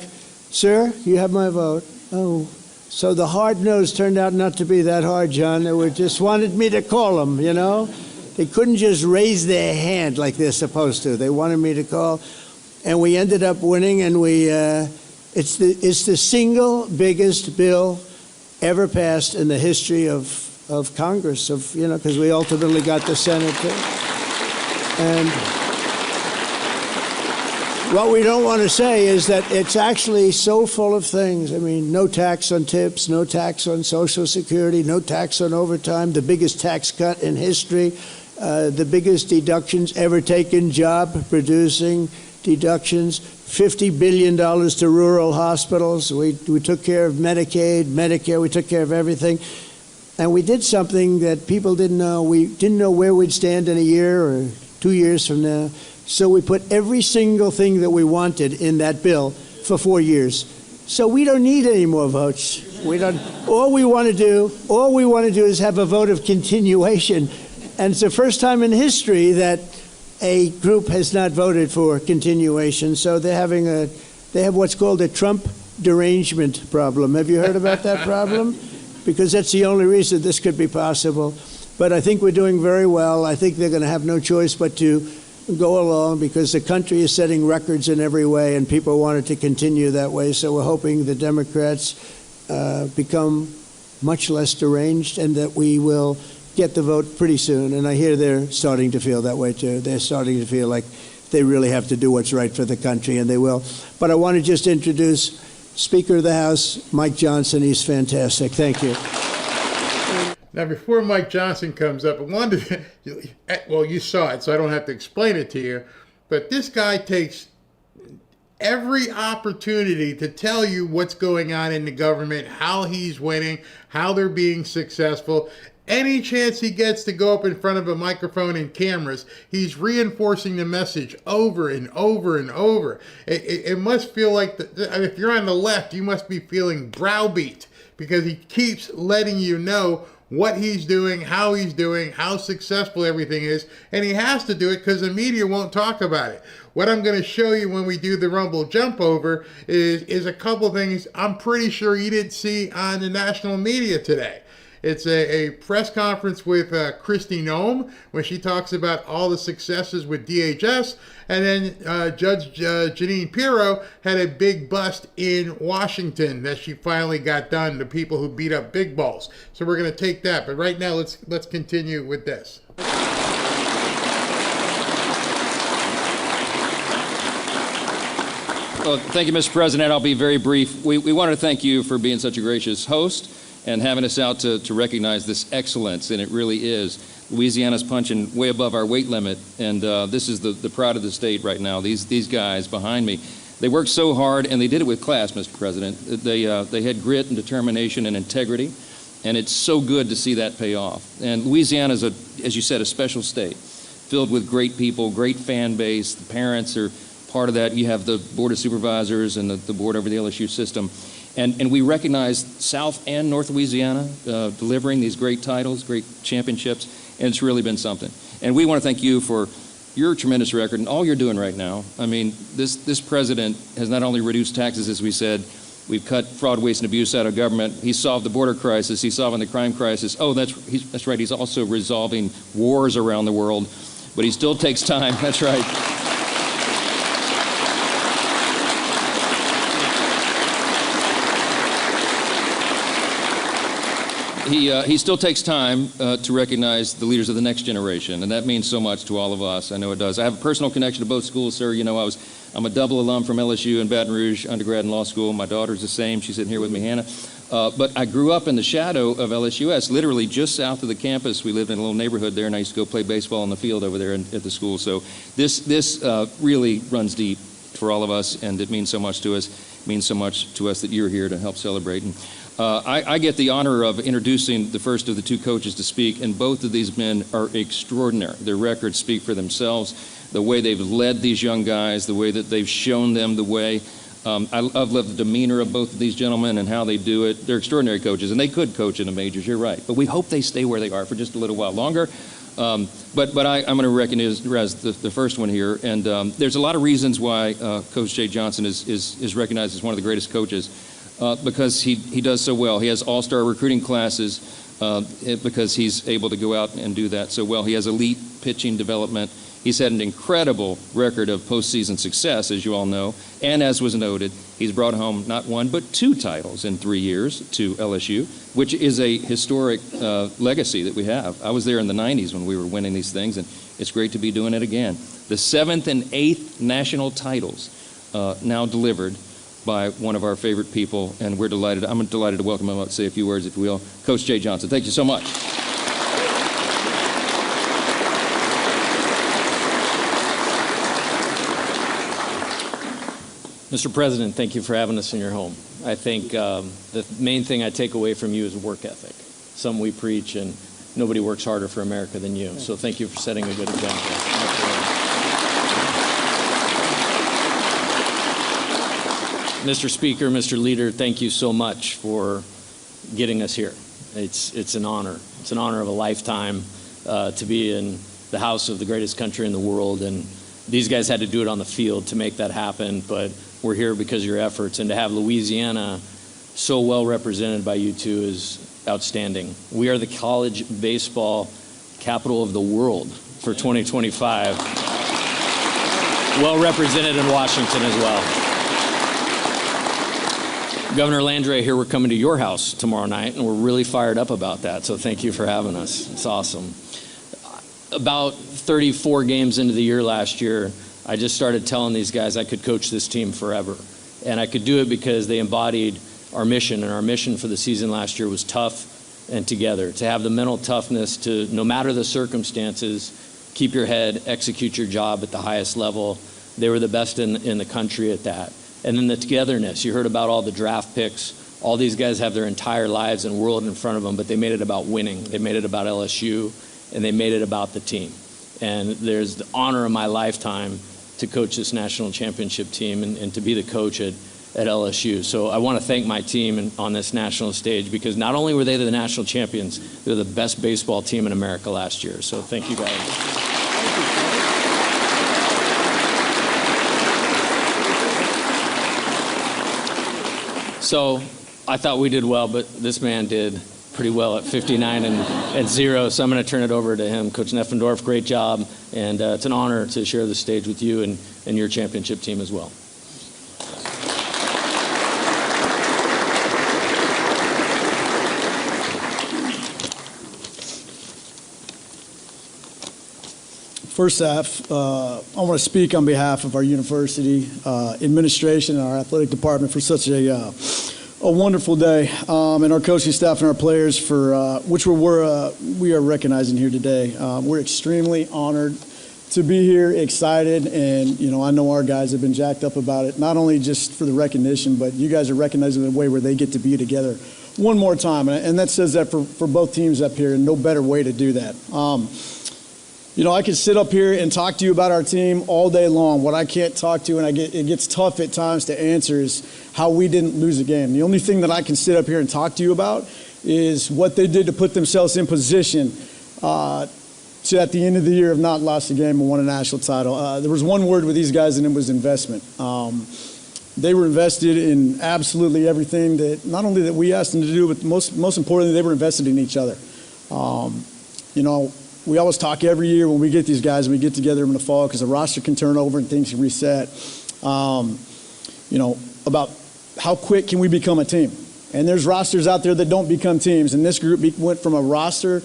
Sir, you have my vote. Oh. So the hard no's turned out not to be that hard, John. They were just wanted me to call them, you know. They couldn't just raise their hand like they're supposed to. They wanted me to call. And we ended up winning, and it's the single biggest bill ever passed in the history of Congress, because we ultimately got the Senate too. And what we don't want to say is that it's actually so full of things. I mean, no tax on tips, no tax on Social Security, no tax on overtime, the biggest tax cut in history, the biggest deductions ever taken, job-producing deductions, $50 billion to rural hospitals. We took care of Medicaid, Medicare, we took care of everything. And we did something that people didn't know. We didn't know where we'd stand in a year or 2 years from now. So we put every single thing that we wanted in that bill for 4 years. So we don't need any more votes. All we want to do is have a vote of continuation. And it's the first time in history that a group has not voted for continuation. So they have what's called a Trump derangement problem. Have you heard about that problem? Because that's the only reason this could be possible. But I think we're doing very well. I think they're going to have no choice but to go along, because the country is setting records in every way, and people want it to continue that way. So we're hoping the Democrats become much less deranged, and that we will get the vote pretty soon. And I hear they're starting to feel that way too. They're starting to feel like they really have to do what's right for the country, and they will. But I want to just introduce Speaker of the House, Mike Johnson. He's fantastic. Thank you. Now, before Mike Johnson comes up, I wanted to, well, you saw it, so I don't have to explain it to you, but this guy takes every opportunity to tell you what's going on in the government, how he's winning, how they're being successful. Any chance he gets to go up in front of a microphone and cameras, he's reinforcing the message over and over and over. It must feel like, if you're on the left, you must be feeling browbeat, because he keeps letting you know what he's doing, how successful everything is, and he has to do it because the media won't talk about it. What I'm going to show you when we do the Rumble Jump Over is a couple things I'm pretty sure you didn't see on the national media today. It's a press conference with Kristi Noem, when she talks about all the successes with DHS. And then Judge Jeanine Pirro had a big bust in Washington that she finally got done, the people who beat up big balls. So we're going to take that. But right now, let's continue with this. Well, thank you, Mr. President. I'll be very brief. We want to thank you for being such a gracious host and having us out to recognize this excellence, and it really is. Louisiana's punching way above our weight limit, and this is the pride of the state right now. These guys behind me, they worked so hard, and they did it with class, Mr. President. They had grit and determination and integrity, and it's so good to see that pay off. And Louisiana's, as you said, a special state, filled with great people, great fan base. The parents are part of that. You have the Board of Supervisors and the board over the LSU system. And we recognize South and North Louisiana delivering these great titles, great championships. and it's really been something. And we want to thank you for your tremendous record and all you're doing right now. I mean, this president has not only reduced taxes, as we said, we've cut fraud, waste, and abuse out of government. He's solved the border crisis. He's solving the crime crisis. Oh, that's right. He's also resolving wars around the world, but he still takes time. That's right. He still takes time to recognize the leaders of the next generation, and that means so much to all of us. I know it does. I have a personal connection to both schools, sir. You know, I'm a double alum from LSU and Baton Rouge, undergrad and law school. My daughter's the same. She's sitting here with me, Hannah. But I grew up in the shadow of LSUS, literally just south of the campus. We lived in a little neighborhood there, and I used to go play baseball on the field over there at the school. So this really runs deep for all of us, and it means so much to us. It means so much to us that you're here to help celebrate. And I get the honor of introducing the first of the two coaches to speak, and both of these men are extraordinary. Their records speak for themselves, the way they've led these young guys, the way that they've shown them the way. I love the demeanor of both of these gentlemen and how they do it. They're extraordinary coaches, and they could coach in the majors, you're right. But we hope they stay where they are for just a little while longer. But I'm going to recognize the first one here, and there's a lot of reasons why Coach Jay Johnson is recognized as one of the greatest coaches. Because he does so well. He has all-star recruiting classes because he's able to go out and do that so well. He has elite pitching development. He's had an incredible record of postseason success, as you all know. And as was noted, he's brought home not one but 2 titles in 3 years to LSU, which is a historic legacy that we have. I was there in the 90s when we were winning these things, and it's great to be doing it again. The 7th and 8th national titles now delivered by one of our favorite people, and we're delighted. I'm delighted to welcome him up to say a few words, if you will. Coach Jay Johnson, thank you so much. Mr. President, thank you for having us in your home. I think the main thing I take away from you is work ethic, something we preach, and nobody works harder for America than you. So thank you for setting a good example. Mr. Speaker, Mr. Leader, thank you so much for getting us here. It's an honor. It's an honor of a lifetime to be in the house of the greatest country in the world. And these guys had to do it on the field to make that happen, but we're here because of your efforts. And to have Louisiana so well represented by you two is outstanding. We are the college baseball capital of the world for 2025. Well represented in Washington as well. Governor Landry, here we're coming to your house tomorrow night, and we're really fired up about that, so thank you for having us. It's awesome. About 34 games into the year last year, I just started telling these guys I could coach this team forever, and I could do it because they embodied our mission, and our mission for the season last year was tough and together, to have the mental toughness to, no matter the circumstances, keep your head, execute your job at the highest level. They were the best in the country at that. And then the togetherness. You heard about all the draft picks. All these guys have their entire lives and world in front of them, but they made it about winning. They made it about LSU, and they made it about the team. And there's the honor of my lifetime to coach this national championship team and to be the coach at LSU. So I want to thank my team on this national stage, because not only were they the national champions, they're the best baseball team in America last year. So thank you guys. Thank you. So I thought we did well, but this man did pretty well at 59 and 0. So I'm going to turn it over to him. Coach Neffendorf, great job. And it's an honor to share the stage with you and your championship team as well. First off, I want to speak on behalf of our university administration and our athletic department for such a wonderful day, and our coaching staff and our players for which we are recognizing here today. We're extremely honored to be here, excited, and I know our guys have been jacked up about it. Not only just for the recognition, but you guys are recognizing the way where they get to be together one more time, and that says that for both teams up here, and no better way to do that. I could sit up here and talk to you about our team all day long. What I can't talk to, and it gets tough at times to answer, is how we didn't lose a game. The only thing that I can sit up here and talk to you about is what they did to put themselves in position to at the end of the year have not lost a game and won a national title. There was one word with these guys, and it was investment. They were invested in absolutely everything that not only that we asked them to do, but most importantly, they were invested in each other. You know, we always talk every year when we get these guys and we get together in the fall because the roster can turn over and things can reset. You know, about how quick can we become a team? And there's rosters out there that don't become teams. And this group went from a roster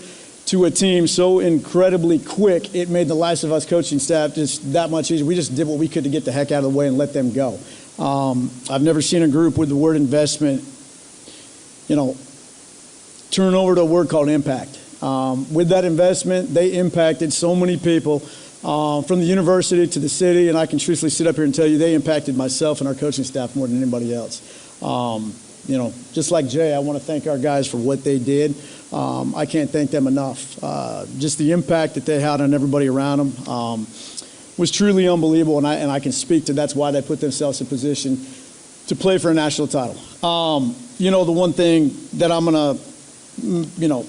to a team so incredibly quick, it made the lives of us coaching staff just that much easier. We just did what we could to get the heck out of the way and let them go. I've never seen a group with the word investment, you know, turn over to a word called impact. With that investment, they impacted so many people from the university to the city, and I can truthfully sit up here and tell you they impacted myself and our coaching staff more than anybody else. You know, just like Jay, I want to thank our guys for what they did. I can't thank them enough. Just the impact that they had on everybody around them was truly unbelievable, and I can speak to that's why they put themselves in position to play for a national title. You know, the one thing that I'm going to, you know,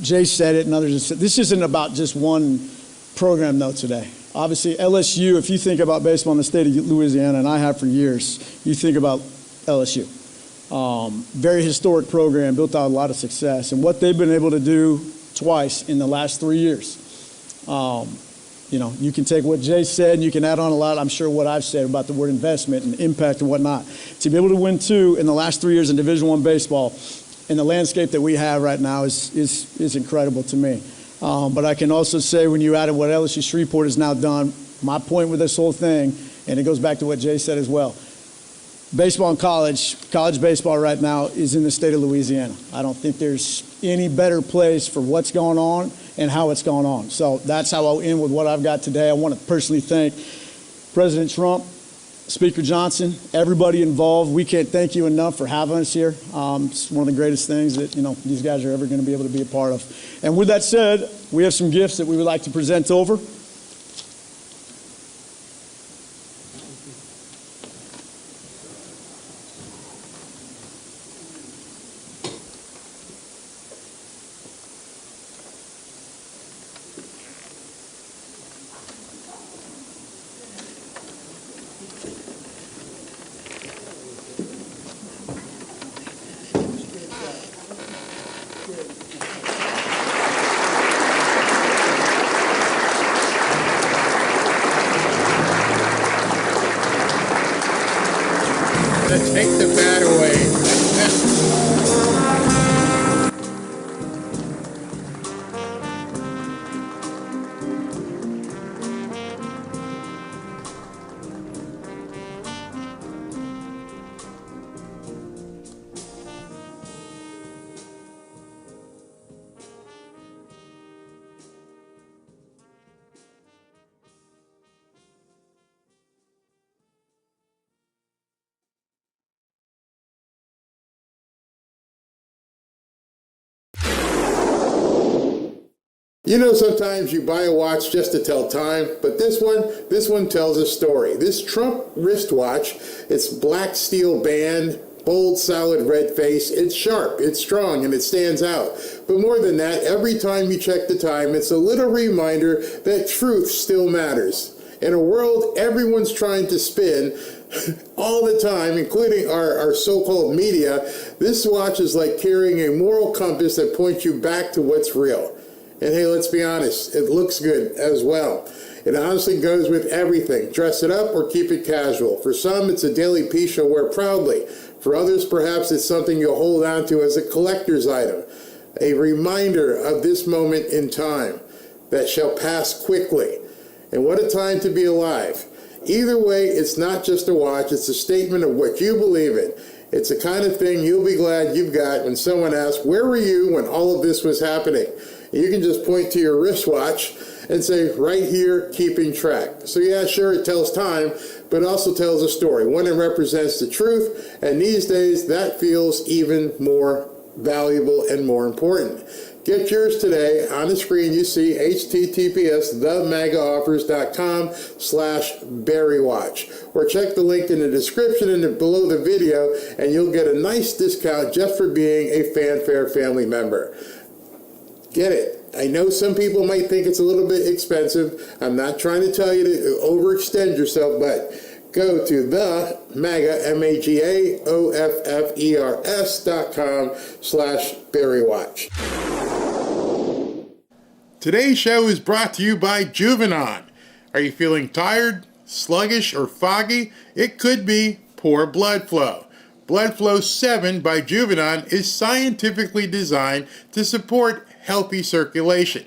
Jay said it and others have said, this isn't about just one program, though, today. Obviously, LSU, if you think about baseball in the state of Louisiana, and I have for years, you think about LSU. Very historic program, built out a lot of success. And what they've been able to do twice in the last 3 years. You know, you can take what Jay said and you can add on a lot, I'm sure, what I've said about the word investment and impact and whatnot. To be able to win 2 in the last 3 years in Division I baseball in the landscape that we have right now is incredible to me. But I can also say when you added what LSU Shreveport has now done, my point with this whole thing, and it goes back to what Jay said as well, baseball and college baseball right now is in the state of Louisiana. I don't think there's any better place for what's going on and how it's going on. So that's how I'll end with what I've got today. I want to personally thank President Trump, Speaker Johnson, everybody involved. We can't thank you enough for having us here. It's one of the greatest things that, you know, these guys are ever going to be able to be a part of. And with that said, we have some gifts that we would like to present over. Let's take the bat away. You know, sometimes you buy a watch just to tell time, but this one tells a story. This Trump wristwatch, it's black steel band, bold, solid red face. It's sharp, it's strong, and it stands out. But more than that, every time you check the time, it's a little reminder that truth still matters. In a world everyone's trying to spin all the time, including our so-called media, this watch is like carrying a moral compass that points you back to what's real. And hey, let's be honest, it looks good as well. It honestly goes with everything. Dress it up or keep it casual. For some, it's a daily piece you'll wear proudly. For others, perhaps it's something you'll hold on to as a collector's item. A reminder of this moment in time that shall pass quickly. And what a time to be alive. Either way, it's not just a watch, it's a statement of what you believe in. It's the kind of thing you'll be glad you've got when someone asks, where were you when all of this was happening? You can just point to your wristwatch and say, right here, keeping track. So yeah, sure, it tells time, but it also tells a story, one that represents the truth, and these days, that feels even more valuable and more important. Get yours today. On the screen, you see https://themagaaffers.com/berrywatch, or check the link in the description and below the video, and you'll get a nice discount just for being a Fanfare family member. Get it. I know some people might think it's a little bit expensive. I'm not trying to tell you to overextend yourself, but go to the MAGA, MAGAOFFERS.com/BarryWatch. Today's show is brought to you by Juvenon. Are you feeling tired, sluggish, or foggy? It could be poor blood flow. Blood Flow 7 by Juvenon is scientifically designed to support healthy circulation,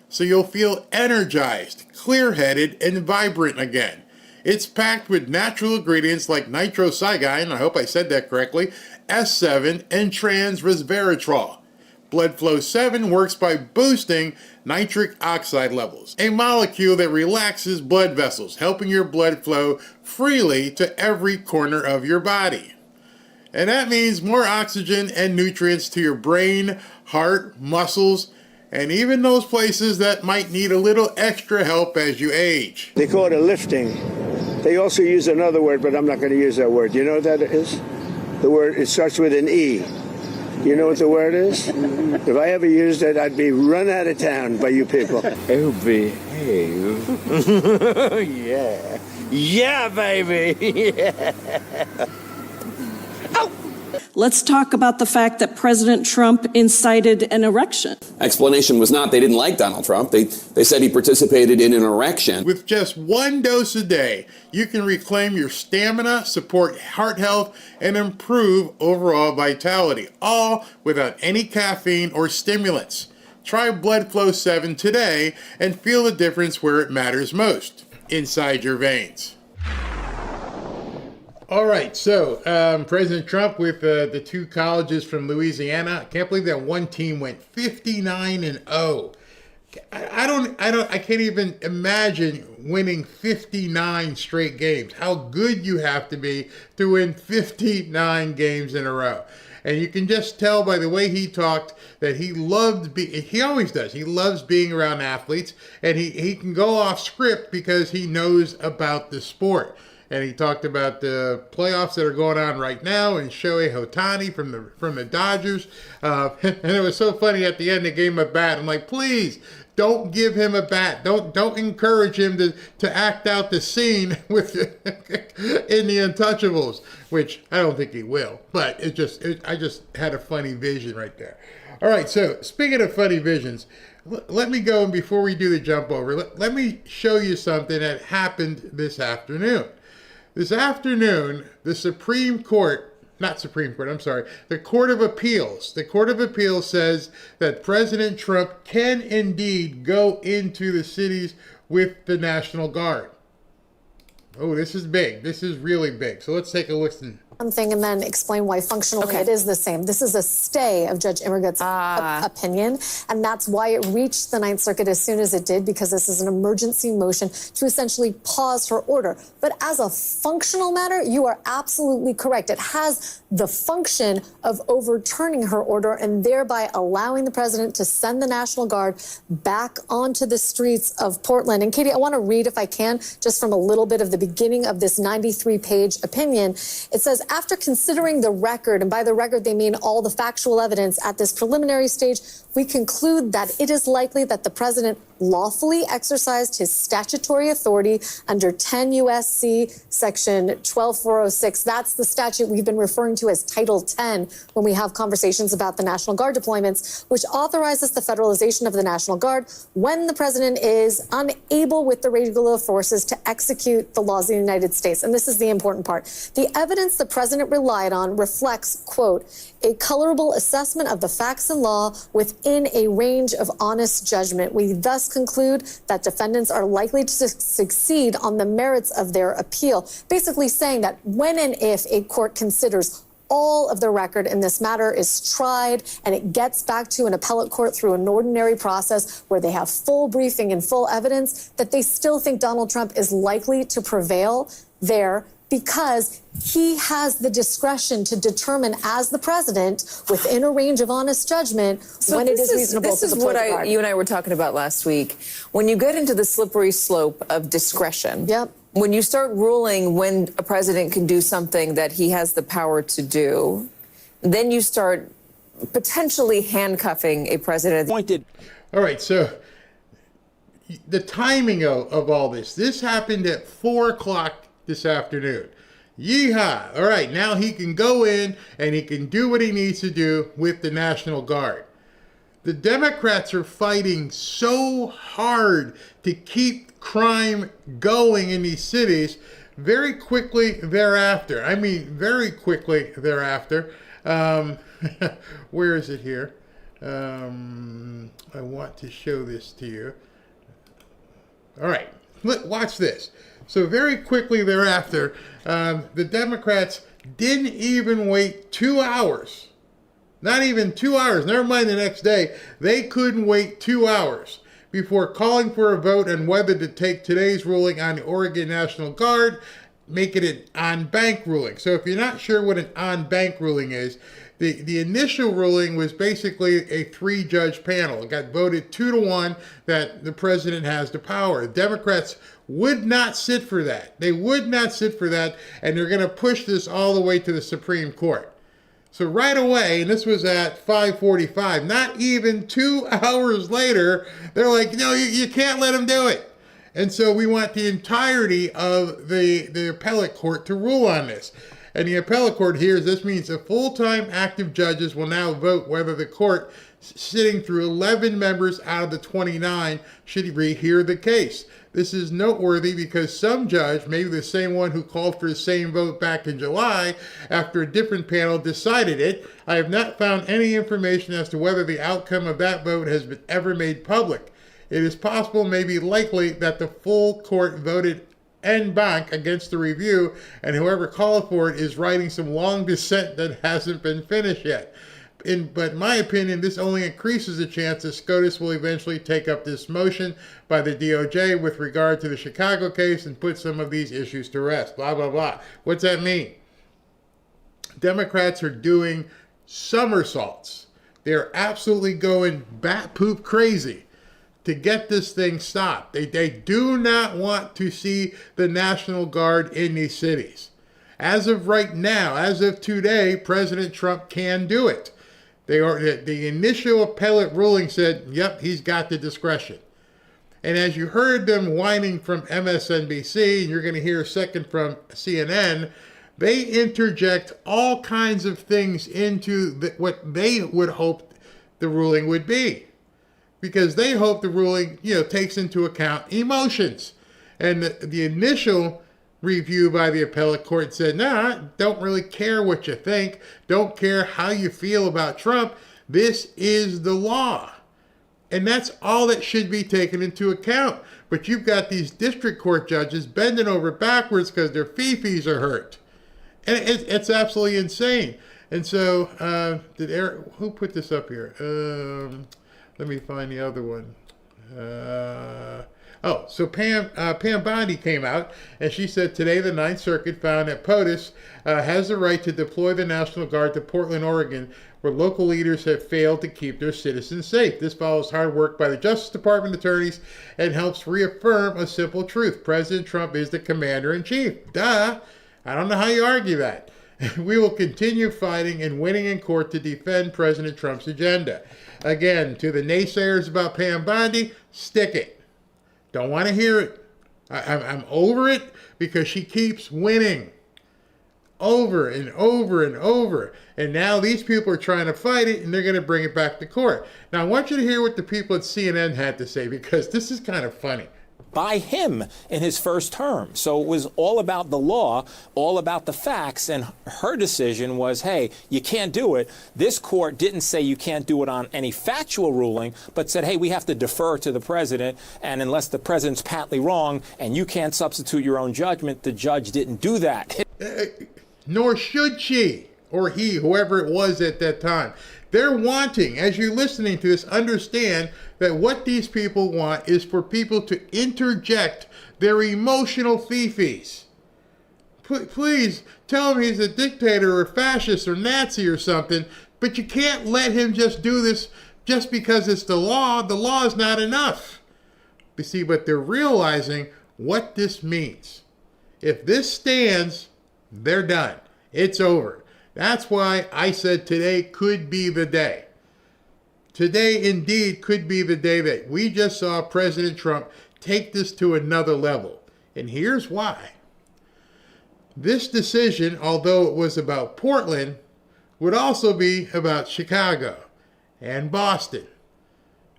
so you'll feel energized, clear-headed, and vibrant again. It's packed with natural ingredients like nitrocygine, I hope I said that correctly, S7, and trans resveratrol. Blood Flow 7 works by boosting nitric oxide levels, a molecule that relaxes blood vessels, helping your blood flow freely to every corner of your body. And that means more oxygen and nutrients to your brain, heart, muscles, and even those places that might need a little extra help as you age. They call it a lifting. They also use another word, but I'm not going to use that word. You know what that is? The word, it starts with an E. You know what the word is? If I ever used it, I'd be run out of town by you people. Oh, behave. Yeah. Yeah, baby. Yeah. Let's talk about the fact that President Trump incited an erection. Explanation was not they didn't like Donald Trump. They said he participated in an erection. With just one dose a day, you can reclaim your stamina, support heart health, and improve overall vitality, all without any caffeine or stimulants. Try Blood Flow 7 today and feel the difference where it matters most, inside your veins. All right, so President Trump with the two colleges from Louisiana. I can't believe that one team went 59-0. I can't even imagine winning 59 straight games. How good you have to be to win 59 games in a row. And you can just tell by the way he talked that he loved he always does. He loves being around athletes, and he can go off script because he knows about the sport. And he talked about the playoffs that are going on right now and Shohei Ohtani from the Dodgers. And it was so funny at the end they gave him a bat. I'm like, please don't give him a bat. Don't encourage him to act out the scene with in the Untouchables, which I don't think he will. But I just had a funny vision right there. All right, so speaking of funny visions, let me go, and before we do the jump over, let me show you something that happened this afternoon. This afternoon, the Court of Appeals. The Court of Appeals says that President Trump can indeed go into the cities with the National Guard. Oh, this is big. This is really big. So let's take a listen. Something and then explain why functionally it is the same. This is a stay of Judge Immergut's opinion, and that's why it reached the Ninth Circuit as soon as it did, because this is an emergency motion to essentially pause her order. But as a functional matter, you are absolutely correct. It has the function of overturning her order and thereby allowing the president to send the National Guard back onto the streets of Portland. And Katie, I want to read, if I can, just from a little bit of the beginning of this 93-page opinion. It says, after considering the record, and by the record they mean all the factual evidence at this preliminary stage, we conclude that it is likely that the president lawfully exercised his statutory authority under 10 U.S.C. section 12406. That's the statute we've been referring to as Title 10 when we have conversations about the National Guard deployments, which authorizes the federalization of the National Guard when the president is unable with the regular forces to execute the laws of the United States. And this is the important part. The evidence the president relied on reflects, quote, a colorable assessment of the facts and law within a range of honest judgment. We thus conclude that defendants are likely to succeed on the merits of their appeal, basically saying that when and if a court considers all of the record in this matter is tried and it gets back to an appellate court through an ordinary process where they have full briefing and full evidence, that they still think Donald Trump is likely to prevail there, because he has the discretion to determine as the president within a range of honest judgment when it is reasonable to deploy the guard. This is what you and I were talking about last week. When you get into the slippery slope of discretion, when you start ruling when a president can do something that he has the power to do, then you start potentially handcuffing a president. All right, so the timing of all this happened at 4 o'clock this afternoon. Yeehaw! All right, now he can go in and he can do what he needs to do with the National Guard. The Democrats are fighting so hard to keep crime going in these cities. Very quickly thereafter, where is it here? I want to show this to you. All right, watch this. So very quickly thereafter, the Democrats didn't even wait 2 hours. Not even 2 hours, never mind the next day. They couldn't wait 2 hours before calling for a vote on whether to take today's ruling on the Oregon National Guard, make it an on-bank ruling. So if you're not sure what an on-bank ruling is, the initial ruling was basically a 3-judge panel. It got voted 2-1 that the president has the power. The Democrats would not sit for that. They would not sit for that, and they're going to push this all the way to the Supreme Court. So right away, and this was at 5:45, not even 2 hours later, they're like, no, you can't let him do it. And so we want the entirety of the appellate court to rule on this. And the appellate court hears this means the full-time active judges will now vote whether the court, sitting through 11 members out of the 29, should rehear the case. This is noteworthy because some judge, maybe the same one who called for the same vote back in July, after a different panel decided it. I have not found any information as to whether the outcome of that vote has been ever made public. It is possible, maybe likely, that the full court voted en banc against the review, and whoever called for it is writing some long dissent that hasn't been finished yet. But in my opinion, this only increases the chance that SCOTUS will eventually take up this motion by the DOJ with regard to the Chicago case and put some of these issues to rest. Blah, blah, blah. What's that mean? Democrats are doing somersaults. They're absolutely going bat poop crazy to get this thing stopped. They do not want to see the National Guard in these cities. As of right now, as of today, President Trump can do it. The initial appellate ruling said, yep, he's got the discretion. And as you heard them whining from MSNBC, and you're going to hear a second from CNN, they interject all kinds of things into what they would hope the ruling would be. Because they hope the ruling, takes into account emotions. And the initial review by the appellate court said, nah, don't really care what you think. Don't care how you feel about Trump. This is the law. And that's all that should be taken into account. But you've got these district court judges bending over backwards because their fee-fees are hurt. And it's absolutely insane. And so, who put this up here? Let me find the other one. So Pam Bondi came out, and she said today the Ninth Circuit found that POTUS has the right to deploy the National Guard to Portland, Oregon, where local leaders have failed to keep their citizens safe. This follows hard work by the Justice Department attorneys and helps reaffirm a simple truth. President Trump is the commander-in-chief. Duh! I don't know how you argue that. We will continue fighting and winning in court to defend President Trump's agenda. Again, to the naysayers about Pam Bondi, stick it. Don't want to hear it. I'm over it because she keeps winning over and over and over. And now these people are trying to fight it, and they're going to bring it back to court. Now, I want you to hear what the people at CNN had to say, because this is kind of funny. By him in his first term. So it was all about the law, all about the facts, and her decision was, hey, you can't do it. This court didn't say you can't do it on any factual ruling, but said, hey, we have to defer to the president, and unless the president's patently wrong and you can't substitute your own judgment, the judge didn't do that. Nor should she, or he, whoever it was at that time. They're wanting, as you're listening to this, understand that what these people want is for people to interject their emotional fee-fees. Please tell him he's a dictator or fascist or Nazi or something, but you can't let him just do this just because it's the law. The law is not enough. You see, but they're realizing what this means. If this stands, they're done. It's over. That's why I said today could be the day. Today, indeed, could be the day that we just saw President Trump take this to another level. And here's why. This decision, although it was about Portland, would also be about Chicago and Boston.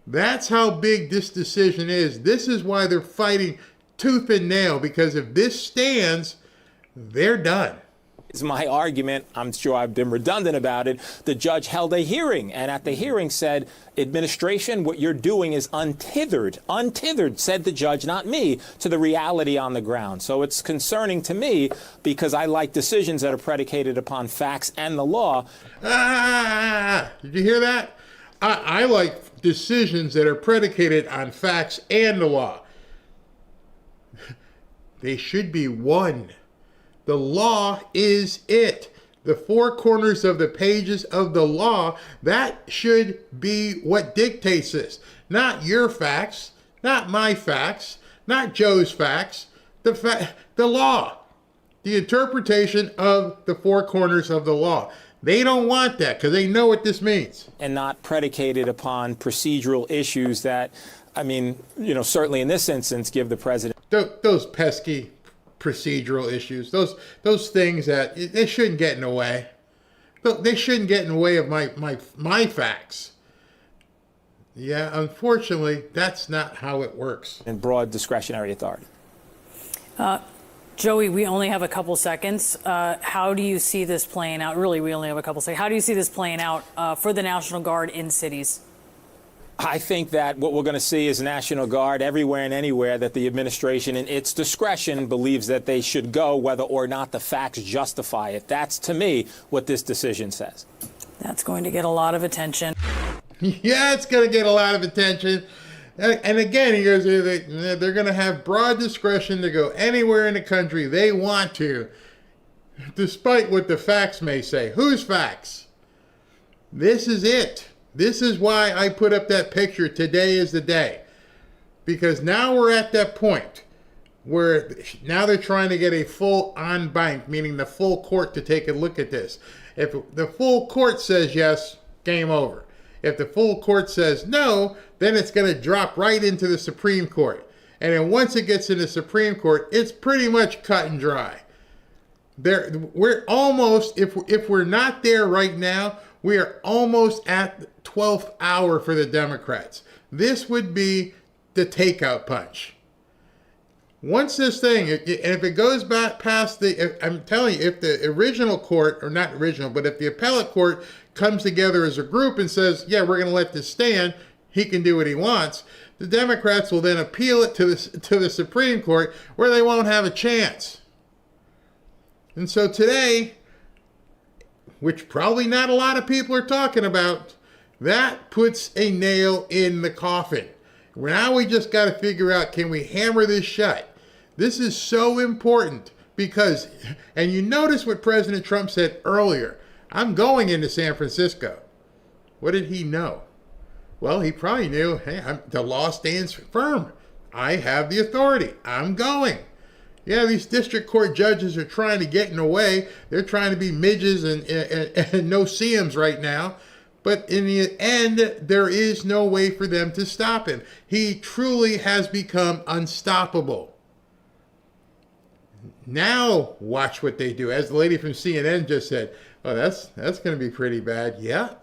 That's how big this decision is. This is why they're fighting tooth and nail, because if this stands, they're done. It's my argument. I'm sure I've been redundant about it. The judge held a hearing, and at the hearing said, administration, what you're doing is untethered, said the judge, not me, to the reality on the ground. So it's concerning to me because I like decisions that are predicated upon facts and the law. Did you hear that? I like decisions that are predicated on facts and the law. They should be one. The law is it. The four corners of the pages of the law, that should be what dictates this. Not your facts, not my facts, not Joe's facts. The law. The interpretation of the four corners of the law. They don't want that because they know what this means. And not predicated upon procedural issues that, I mean, certainly in this instance, give the president. Those pesky procedural issues, those things that they shouldn't get in the way. They shouldn't get in the way of my facts. Yeah, unfortunately, that's not how it works. And broad discretionary authority. Joey, we only have a couple seconds. How do you see this playing out? Really, we only have a couple seconds. How do you see this playing out for the National Guard in cities? I think that what we're going to see is National Guard everywhere and anywhere that the administration, in its discretion, believes that they should go, whether or not the facts justify it. That's, to me, what this decision says. That's going to get a lot of attention. Yeah, it's going to get a lot of attention. And again, he goes, they're going to have broad discretion to go anywhere in the country they want to, despite what the facts may say. Whose facts? This is it. This is why I put up that picture, today is the day. Because now we're at that point where now they're trying to get a full en banc, meaning the full court, to take a look at this. If the full court says yes, game over. If the full court says no, then it's going to drop right into the Supreme Court. And then once it gets in the Supreme Court, it's pretty much cut and dry. We're almost, if we're not there right now, we are almost at the 12th hour for the Democrats. This would be the takeout punch. Once this thing, and if it goes back past I'm telling you, if the original court, or not original, but if the appellate court comes together as a group and says, yeah, we're going to let this stand, he can do what he wants, the Democrats will then appeal it to the Supreme Court, where they won't have a chance. And so today, which probably not a lot of people are talking about, that puts a nail in the coffin. Now we just got to figure out, can we hammer this shut? This is so important because, and you notice what President Trump said earlier, I'm going into San Francisco. What did he know? Well, he probably knew, hey, the law stands firm. I have the authority. I'm going. Yeah, these district court judges are trying to get in the way. They're trying to be midges and no-see-ums right now. But in the end, there is no way for them to stop him. He truly has become unstoppable. Now, watch what they do. As the lady from CNN just said, oh, that's going to be pretty bad. Yeah,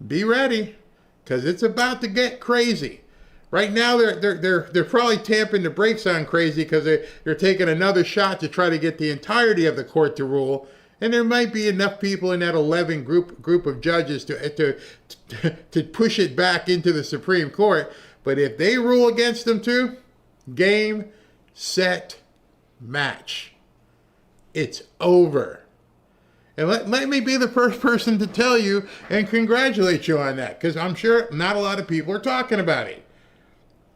be ready, because it's about to get crazy. Right now, they're probably tamping the brakes on crazy because they're taking another shot to try to get the entirety of the court to rule. And there might be enough people in that 11 group of judges to push it back into the Supreme Court. But if they rule against them too, game, set, match. It's over. And let me be the first person to tell you and congratulate you on that, because I'm sure not a lot of people are talking about it.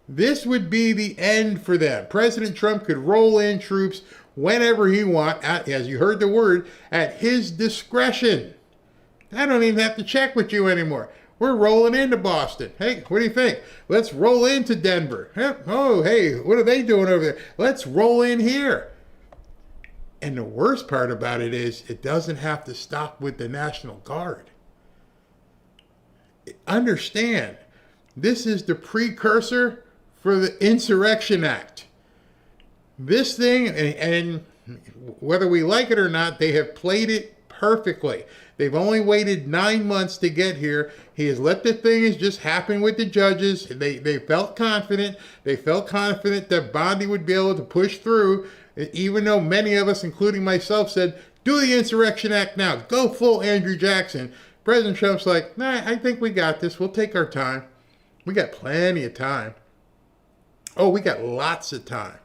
This would be the end for them. President Trump could roll in troops whenever he wants, as you heard the word, at his discretion. I don't even have to check with you anymore. We're rolling into Boston. Hey, what do you think? Let's roll into Denver. Oh, hey, what are they doing over there? Let's roll in here. And the worst part about it is it doesn't have to stop with the National Guard. understand, this is the precursor for the Insurrection Act. This thing, and whether we like it or not, they have played it perfectly. They've only waited 9 months to get here. He has let the things just happen with the judges. They felt confident. They felt confident that Bondi would be able to push through, even though many of us, including myself, said, do the Insurrection Act now. Go full Andrew Jackson. President Trump's like, nah, I think we got this. We'll take our time. We got plenty of time. Oh, we got lots of time.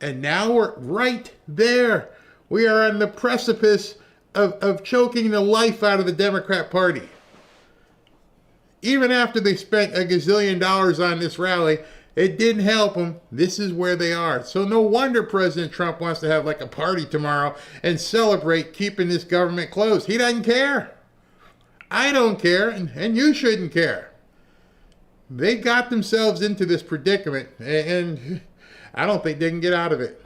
And now we're right there. We are on the precipice of choking the life out of the Democrat Party. Even after they spent $1 gazillion on this rally, it didn't help them. This is where they are. So no wonder President Trump wants to have like a party tomorrow and celebrate keeping this government closed. He doesn't care. I don't care, and you shouldn't care. They got themselves into this predicament, and I don't think they can get out of it.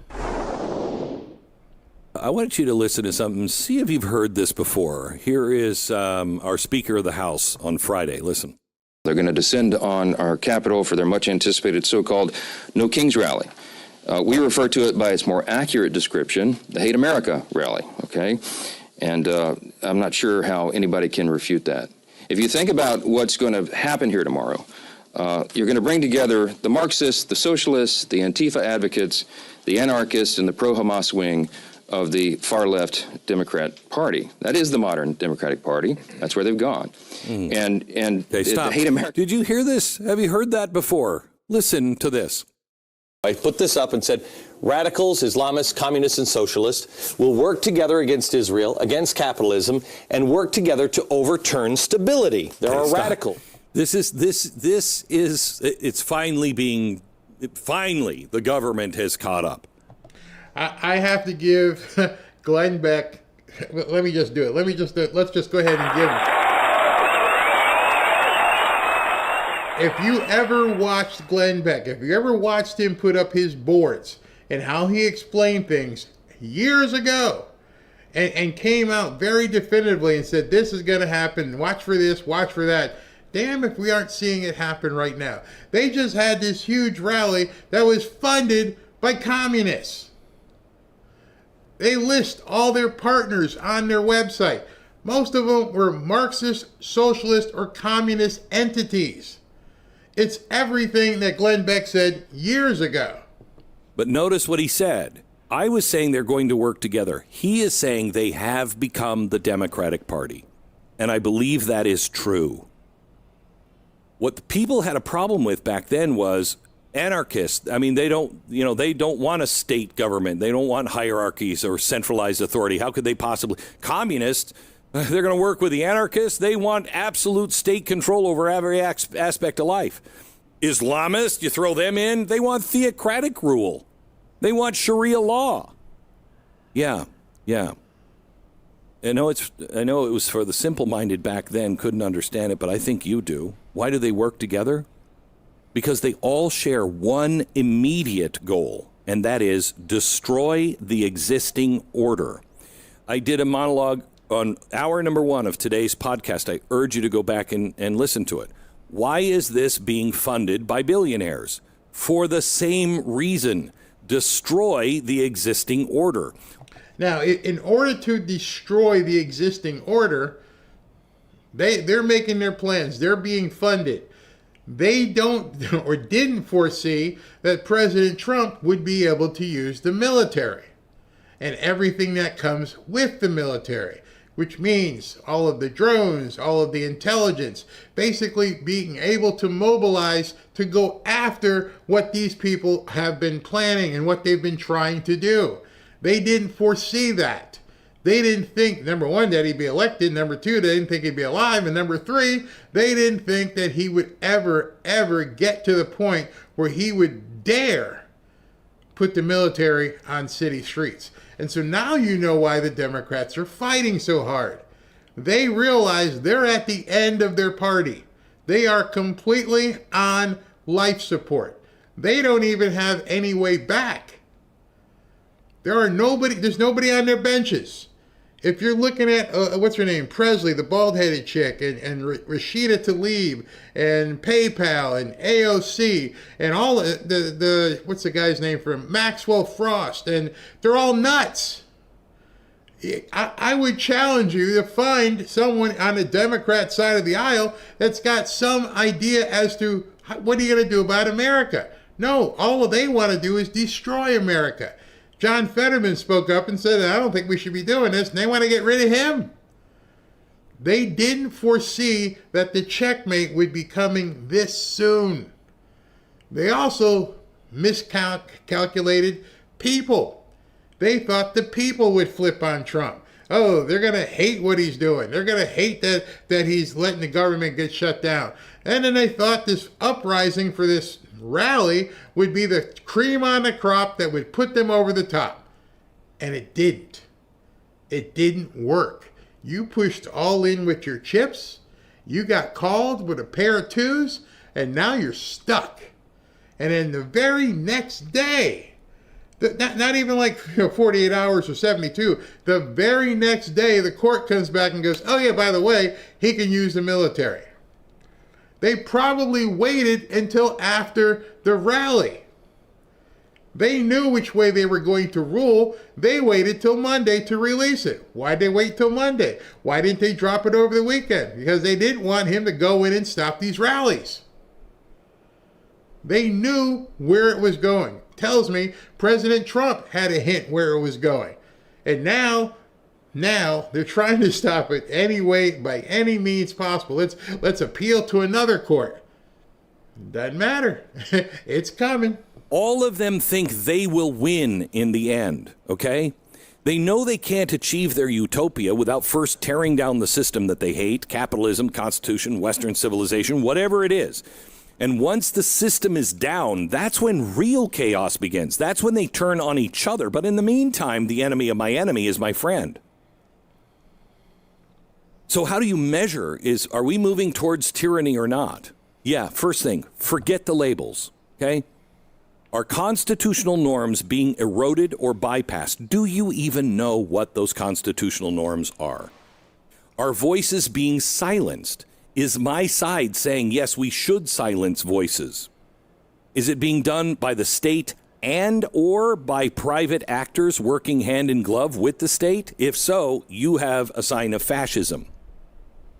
I want you to listen to something, see if you've heard this before. Here is our Speaker of the House on Friday. Listen. They're going to descend on our Capitol for their much-anticipated so-called No Kings rally. We refer to it by its more accurate description, the Hate America rally, okay? And I'm not sure how anybody can refute that. If you think about what's going to happen here tomorrow, you're going to bring together the Marxists, the socialists, the Antifa advocates, the anarchists, and the pro-Hamas wing of the far-left Democrat Party. That is the modern Democratic Party. That's where they've gone. And okay, stop. Hate America. Did you hear this? Have you heard that before? Listen to this. I put this up and said, radicals, Islamists, communists, and socialists will work together against Israel, against capitalism, and work together to overturn stability. They're a radical. It's finally the government has caught up. I have to give Glenn Beck, let me just do it. Let's just go ahead and give him. If you ever watched Glenn Beck, if you ever watched him put up his boards and how he explained things years ago and came out very definitively and said, this is going to happen, watch for this, watch for that. Damn if we aren't seeing it happen right now. They just had this huge rally that was funded by communists. They list all their partners on their website. Most of them were Marxist, socialist, or communist entities. It's everything that Glenn Beck said years ago. But notice what he said. I was saying they're going to work together. He is saying they have become the Democratic Party. And I believe that is true. What the people had a problem with back then was anarchists. I mean, they don't want a state government. They don't want hierarchies or centralized authority. How could they possibly? Communists, they're going to work with the anarchists. They want absolute state control over every aspect of life. Islamists, you throw them in, they want theocratic rule. They want Sharia law. Yeah. I know it was for the simple-minded back then, couldn't understand it, but I think you do. Why do they work together? Because they all share one immediate goal, and that is destroy the existing order. I did a monologue on hour number 1 of today's podcast. I urge you to go back and listen to it. Why is this being funded by billionaires? For the same reason, destroy the existing order. Now, in order to destroy the existing order, they're making their plans. They're being funded. They don't or didn't foresee that President Trump would be able to use the military and everything that comes with the military, which means all of the drones, all of the intelligence, basically being able to mobilize to go after what these people have been planning and what they've been trying to do. They didn't foresee that. They didn't think, number 1, that he'd be elected. Number 2, they didn't think he'd be alive. And number 3, they didn't think that he would ever get to the point where he would dare put the military on city streets. And so now you know why the Democrats are fighting so hard. They realize they're at the end of their party. They are completely on life support. They don't even have any way back. There's nobody on their benches. If you're looking at, what's her name, Presley, the bald-headed chick, and Rashida Tlaib, and PayPal, and AOC, and all the what's the guy's name from Maxwell Frost, and they're all nuts. I would challenge you to find someone on the Democrat side of the aisle that's got some idea as to what are you going to do about America. No, all they want to do is destroy America. John Fetterman spoke up and said, I don't think we should be doing this, and they want to get rid of him. They didn't foresee that the checkmate would be coming this soon. They also miscalculated people. They thought the people would flip on Trump. Oh, they're going to hate what he's doing. They're going to hate that he's letting the government get shut down. And then they thought this uprising for this rally would be the cream on the crop that would put them over the top. And it didn't. It didn't work. You pushed all in with your chips. You got called with a pair of twos, and now you're stuck. And then the very next day, not even like 48 hours or 72, the very next day, the court comes back and goes, oh yeah, by the way, he can use the military. They probably waited until after the rally. They knew which way they were going to rule. They waited till Monday to release it. Why'd they wait till Monday? Why didn't they drop it over the weekend? Because they didn't want him to go in and stop these rallies. They knew where it was going. Tells me President Trump had a hint where it was going. And now they're trying to stop it any way, by any means possible. Let's appeal to another court. Doesn't matter. It's coming. All of them think they will win in the end, okay? They know they can't achieve their utopia without first tearing down the system that they hate, capitalism, Constitution, Western civilization, whatever it is. And once the system is down, that's when real chaos begins. That's when they turn on each other. But in the meantime, the enemy of my enemy is my friend. So how do you measure are we moving towards tyranny or not? Yeah, first thing, forget the labels, okay? Are constitutional norms being eroded or bypassed? Do you even know what those constitutional norms are? Are voices being silenced? Is my side saying, yes, we should silence voices? Is it being done by the state and or by private actors working hand in glove with the state? If so, you have a sign of fascism.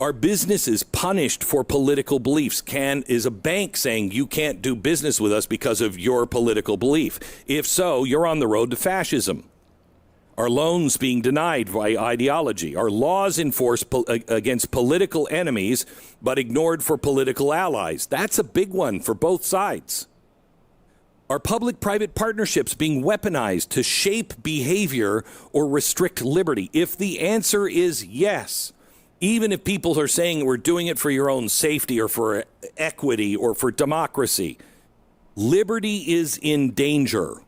Are businesses punished for political beliefs? Is a bank saying you can't do business with us because of your political belief? If so, you're on the road to fascism. Are loans being denied by ideology? Are laws enforced against political enemies but ignored for political allies? That's a big one for both sides. Are public-private partnerships being weaponized to shape behavior or restrict liberty? If the answer is yes, even if people are saying we're doing it for your own safety or for equity or for democracy, liberty is in danger.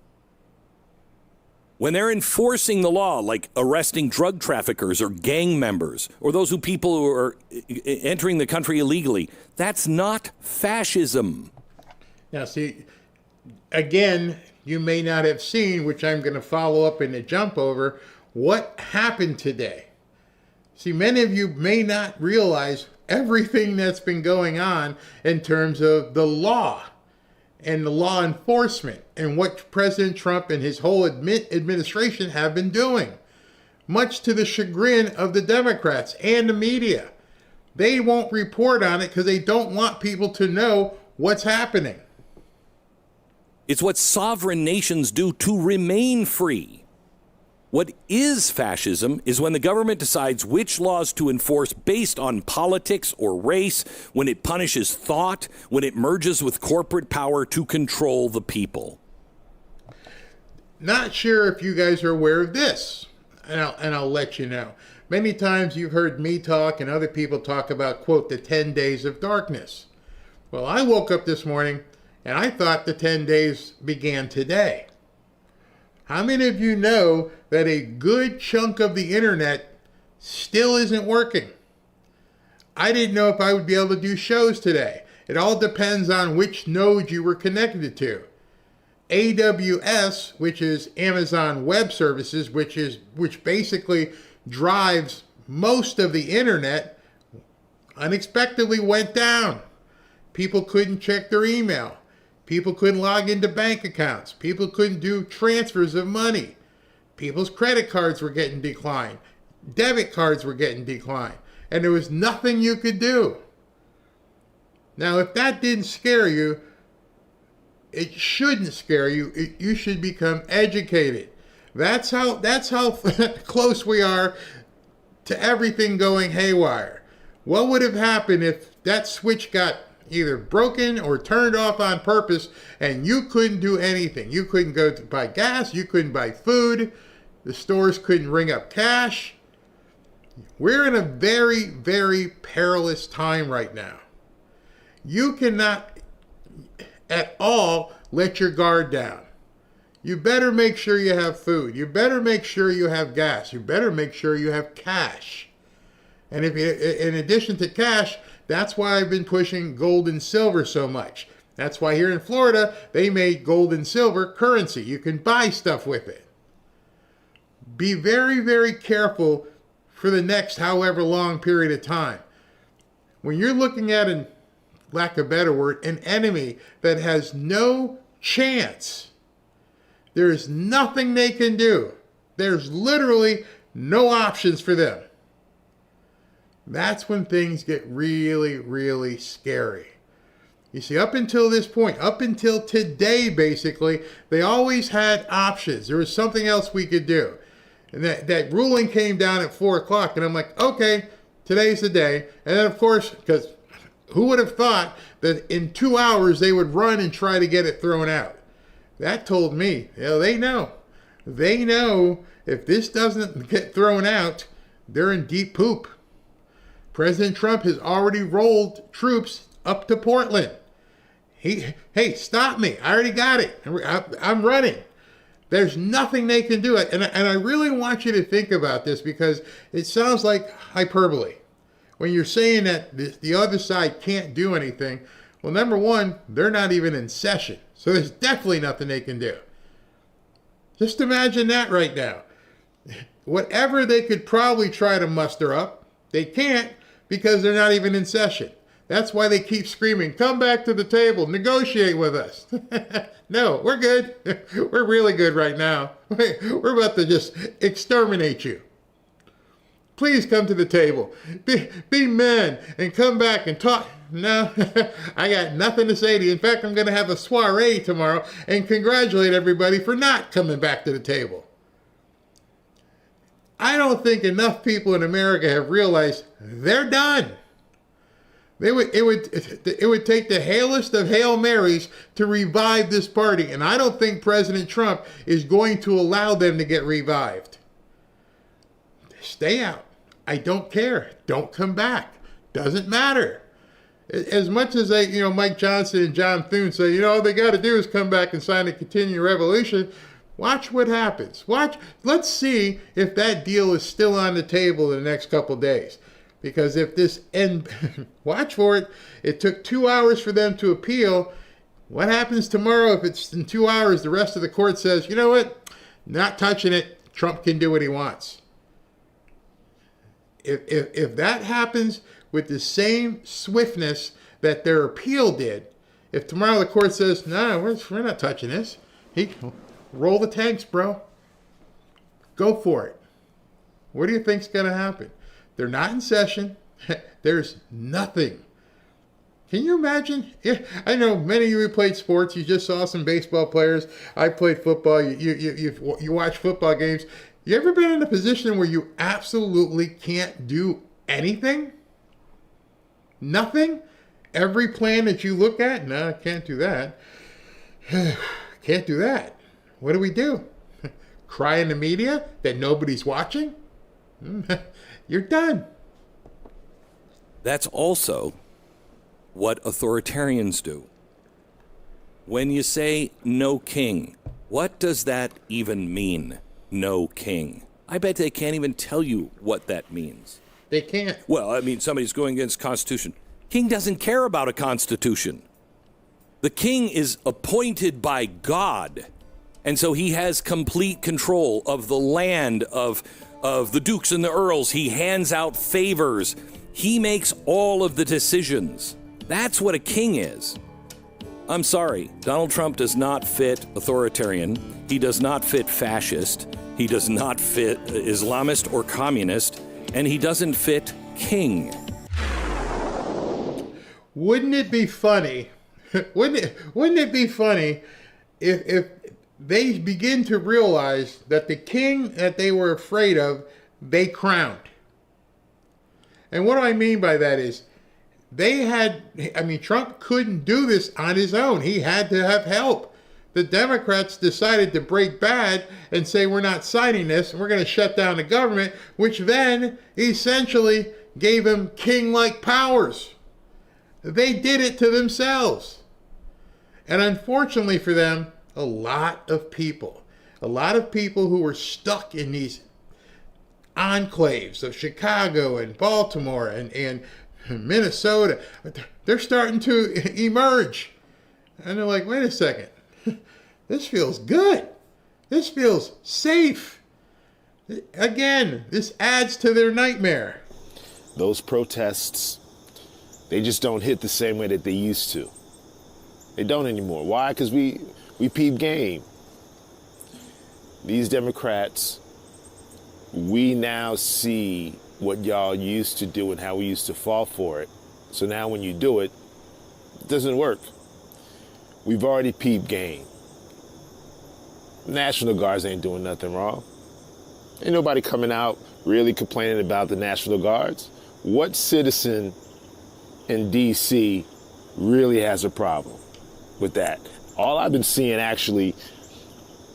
When they're enforcing the law, like arresting drug traffickers or gang members or those people who are entering the country illegally, that's not fascism. Now, see, again, you may not have seen, which I'm going to follow up in the jump over, what happened today. See, many of you may not realize everything that's been going on in terms of the law and the law enforcement and what President Trump and his whole administration have been doing, much to the chagrin of the Democrats and the media. They won't report on it because they don't want people to know what's happening. It's what sovereign nations do to remain free. What is fascism is when the government decides which laws to enforce based on politics or race, when it punishes thought, when it merges with corporate power to control the people. Not sure if you guys are aware of this, and I'll let you know. Many times you've heard me talk and other people talk about, quote, the 10 days of darkness. Well, I woke up this morning and I thought the 10 days began today. How many of you know that a good chunk of the internet still isn't working? I didn't know if I would be able to do shows today. It all depends on which node you were connected to. AWS, which is Amazon Web Services, which basically drives most of the internet, unexpectedly went down. People couldn't check their email. People couldn't log into bank accounts. People couldn't do transfers of money. People's credit cards were getting declined. Debit cards were getting declined. And there was nothing you could do. Now, if that didn't scare you, it shouldn't scare you. You should become educated. That's how close we are to everything going haywire. What would have happened if that switch got either broken or turned off on purpose and you couldn't do anything? You couldn't go to buy gas. You couldn't buy food. The stores couldn't ring up cash. We're in a very, very perilous time right now. You cannot at all let your guard down. You better make sure you have food. You better make sure you have gas. You better make sure you have cash. And if you, in addition to cash, that's why I've been pushing gold and silver so much. That's why here in Florida, they made gold and silver currency. You can buy stuff with it. Be very, very careful for the next however long period of time. When you're looking at, an lack of a better word, an enemy that has no chance, there is nothing they can do. There's literally no options for them. That's when things get really, really scary. You see, up until this point, up until today, basically, they always had options. There was something else we could do. And that ruling came down at 4 o'clock, and I'm like, okay, today's the day. And then, of course, because who would have thought that in 2 hours they would run and try to get it thrown out? That told me, they know. They know if this doesn't get thrown out, they're in deep poop. President Trump has already rolled troops up to Portland. Hey, stop me. I already got it. I'm running. There's nothing they can do. And I really want you to think about this because it sounds like hyperbole. When you're saying that the other side can't do anything, well, number one, they're not even in session. So there's definitely nothing they can do. Just imagine that right now. Whatever they could probably try to muster up, they can't because they're not even in session. That's why they keep screaming, come back to the table, negotiate with us. No, we're good. We're really good right now. We're about to just exterminate you. Please come to the table. Be men and come back and talk. No, I got nothing to say to you. In fact, I'm going to have a soiree tomorrow and congratulate everybody for not coming back to the table. I don't think enough people in America have realized they're done. It would take the hailest of Hail Marys to revive this party, and I don't think President Trump is going to allow them to get revived. Stay out. I don't care. Don't come back. Doesn't matter. As much as Mike Johnson and John Thune say, all they got to do is come back and sign a continuing resolution. Watch what happens. Let's see if that deal is still on the table in the next couple days. Because if this watch for it, it took 2 hours for them to appeal. What happens tomorrow if it's in 2 hours, the rest of the court says, you know what, not touching it, Trump can do what he wants. If that happens with the same swiftness that their appeal did, if tomorrow the court says, no, we're not touching this, roll the tanks, bro. Go for it. What do you think's going to happen? They're not in session. There's nothing. Can you imagine? Yeah, I know many of you played sports. You just saw some baseball players. I played football. You watch football games. You ever been in a position where you absolutely can't do anything? Nothing? Every plan that you look at? No, I can't do that. Can't do that. What do we do? Cry in the media that nobody's watching? You're done. That's also what authoritarians do. When you say no king, what does that even mean? No king. I bet they can't even tell you what that means. They can't. Well, I mean, somebody's going against the Constitution. King doesn't care about a Constitution. The king is appointed by God. And so he has complete control of the land, of of the dukes and the earls. He hands out favors. He makes all of the decisions. That's what a king is. I'm sorry, Donald Trump does not fit authoritarian. He does not fit fascist. He does not fit Islamist or communist. And he doesn't fit king. Wouldn't it be funny? Wouldn't it be funny if they begin to realize that the king that they were afraid of, they crowned? And what do I mean by that is, Trump couldn't do this on his own. He had to have help. The Democrats decided to break bad and say, we're not signing this, and we're going to shut down the government, which then essentially gave him king-like powers. They did it to themselves. And unfortunately for them, a lot of people who were stuck in these enclaves of Chicago and Baltimore and Minnesota, they're starting to emerge. And they're like, wait a second, this feels good. This feels safe. Again, this adds to their nightmare. Those protests, they just don't hit the same way that they used to. They don't anymore. Why? Because we peep game. These Democrats, we now see what y'all used to do and how we used to fall for it. So now when you do it, it doesn't work. We've already peeped game. National Guards ain't doing nothing wrong. Ain't nobody coming out really complaining about the National Guards. What citizen in D.C. really has a problem with that? All I've been seeing actually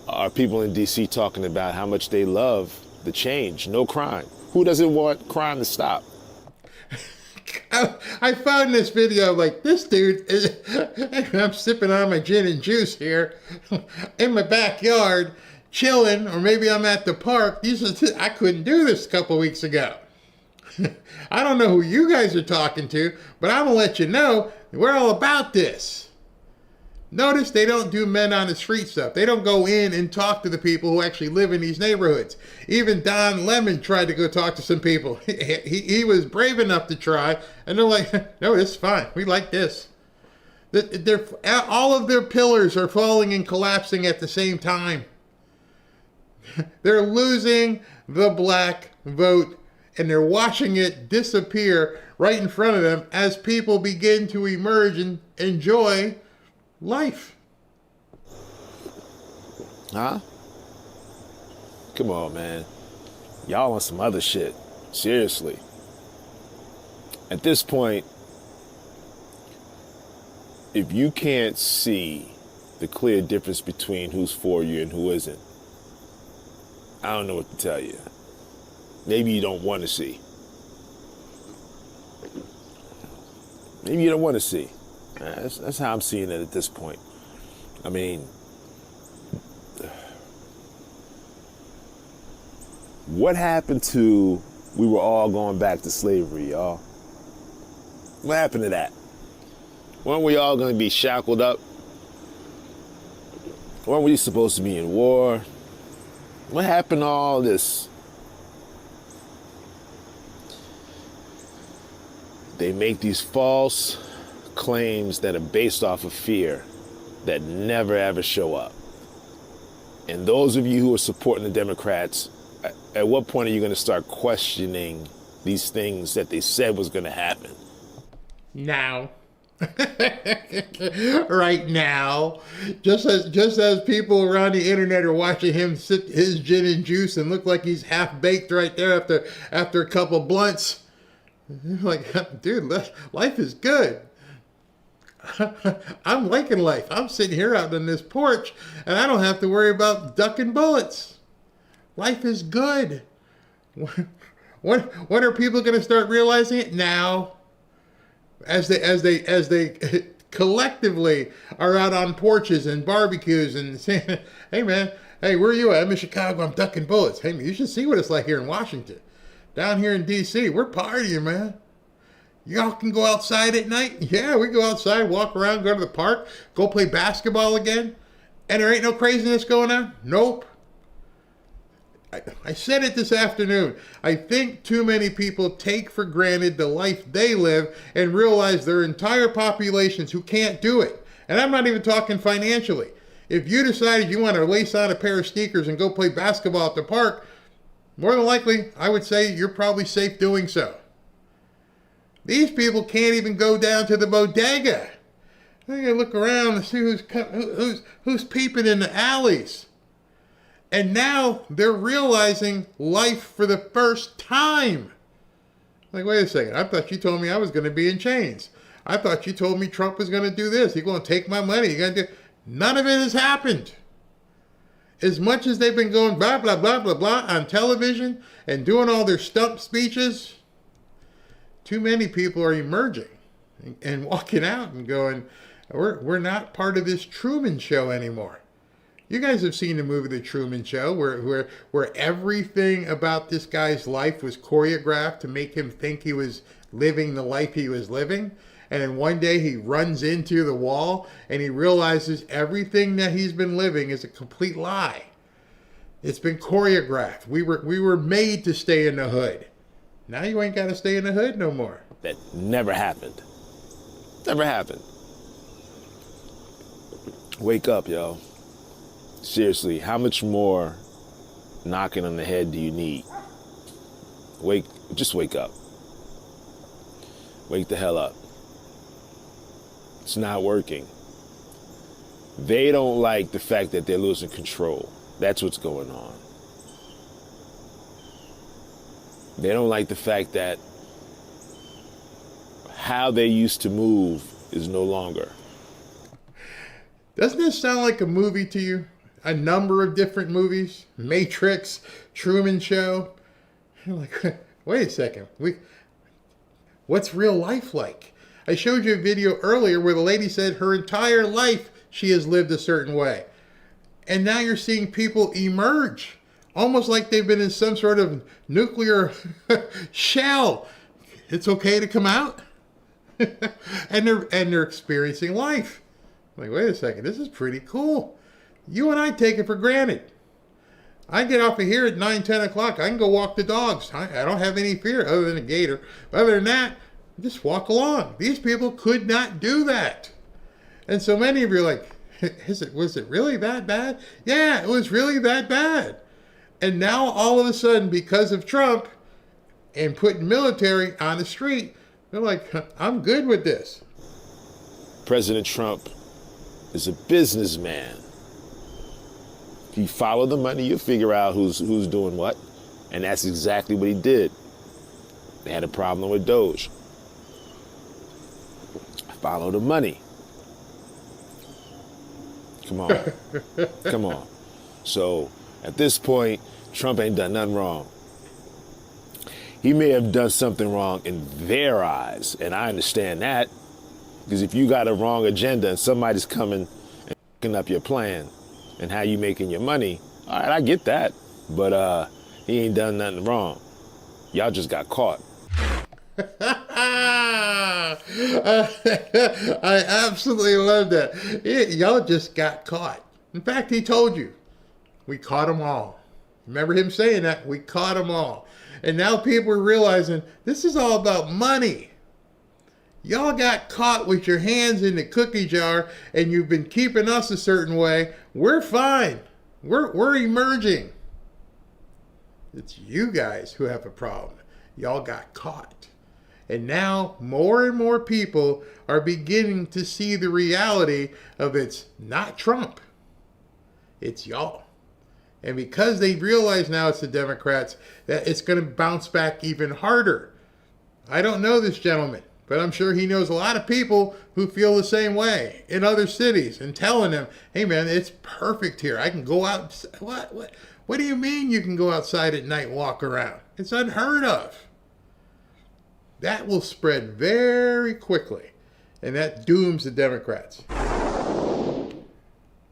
are people in D.C. talking about how much they love the change, no crime. Who doesn't want crime to stop? I found this video like, this dude, I'm sipping on my gin and juice here in my backyard, chilling, or maybe I'm at the park. I couldn't do this a couple weeks ago. I don't know who you guys are talking to, but I'm going to let you know we're all about this. Notice they don't do men on the street stuff. They don't go in and talk to the people who actually live in these neighborhoods. Even Don Lemon tried to go talk to some people. He was brave enough to try, and they're like, no, it's fine. We like this. All of their pillars are falling and collapsing at the same time. They're losing the black vote, and they're watching it disappear right in front of them as people begin to emerge and enjoy life. Huh? Come on, man. Y'all on some other shit. Seriously. At this point, if you can't see the clear difference between who's for you and who isn't, I don't know what to tell you. Maybe you don't want to see. Maybe you don't want to see. That's how I'm seeing it at this point. I mean, what happened to we were all going back to slavery, y'all? What happened to that? Weren't we all going to be shackled up? Weren't we supposed to be in war? What happened to all this? They make these false claims that are based off of fear that never ever show up. And those of you who are supporting the Democrats, at what point are you going to start questioning these things that they said was going to happen? Now. Right now. Just as people around the internet are watching him sip his gin and juice and look like he's half baked right there after a couple blunts. Like, dude, life is good. I'm liking life. I'm sitting here out on this porch and I don't have to worry about ducking bullets. Life is good. When are people going to start realizing it? Now. As they collectively are out on porches and barbecues and saying, hey man, hey, where are you at? I'm in Chicago, I'm ducking bullets. Hey man, you should see what it's like here in Washington. Down here in DC, we're partying, man. Y'all can go outside at night? Yeah, we go outside, walk around, go to the park, go play basketball again. And there ain't no craziness going on? Nope. I said it this afternoon. I think too many people take for granted the life they live and realize there are entire populations who can't do it. And I'm not even talking financially. If you decided you want to lace on a pair of sneakers and go play basketball at the park, more than likely, I would say you're probably safe doing so. These people can't even go down to the bodega. They gotta look around and see who's peeping in the alleys. And now they're realizing life for the first time. Like, wait a second, I thought you told me I was going to be in chains. I thought you told me Trump was going to do this. He's going to take my money. He's going to do... None of it has happened. As much as they've been going blah, blah, blah, blah, blah on television and doing all their stump speeches, too many people are emerging and walking out and going, we're not part of this Truman Show anymore. You guys have seen the movie The Truman Show, where everything about this guy's life was choreographed to make him think he was living the life he was living. And then one day he runs into the wall and he realizes everything that he's been living is a complete lie. It's been choreographed. We were made to stay in the hood. Now you ain't got to stay in the hood no more. That never happened. Never happened. Wake up, yo. Seriously, how much more knocking on the head do you need? Just wake up. Wake the hell up. It's not working. They don't like the fact that they're losing control. That's what's going on. They don't like the fact that how they used to move is no longer. Doesn't this sound like a movie to you? A number of different movies, Matrix, Truman Show. You're like, wait a second, what's real life like? I showed you a video earlier where the lady said her entire life she has lived a certain way. And now you're seeing people emerge, almost like they've been in some sort of nuclear shell. It's okay to come out? and they're experiencing life. Like, wait a second, this is pretty cool. You and I take it for granted. I get off of here at 9, 10 o'clock. I can go walk the dogs. I don't have any fear other than a gator. But other than that, just walk along. These people could not do that. And so many of you are like, was it really that bad? Yeah, it was really that bad. And now all of a sudden, because of Trump and putting military on the street, they're like, I'm good with this. President Trump is a businessman. If you follow the money, you'll figure out who's doing what. And that's exactly what he did. They had a problem with Doge. Follow the money. Come on. Come on. So at this point, Trump ain't done nothing wrong. He may have done something wrong in their eyes, and I understand that. Because if you got a wrong agenda and somebody's coming and fucking up your plan and how you making your money, all right, I get that. But he ain't done nothing wrong. Y'all just got caught. I absolutely love that. Y'all just got caught. In fact, he told you, we caught them all. Remember him saying that? We caught them all. And now people are realizing this is all about money. Y'all got caught with your hands in the cookie jar and you've been keeping us a certain way. We're fine. We're emerging. It's you guys who have a problem. Y'all got caught. And now more and more people are beginning to see the reality of it's not Trump. It's y'all. And because they realize now it's the Democrats, that it's going to bounce back even harder. I don't know this gentleman, but I'm sure he knows a lot of people who feel the same way in other cities and telling them, hey man, it's perfect here. I can go out. What do you mean you can go outside at night and walk around? It's unheard of. That will spread very quickly, and that dooms the Democrats.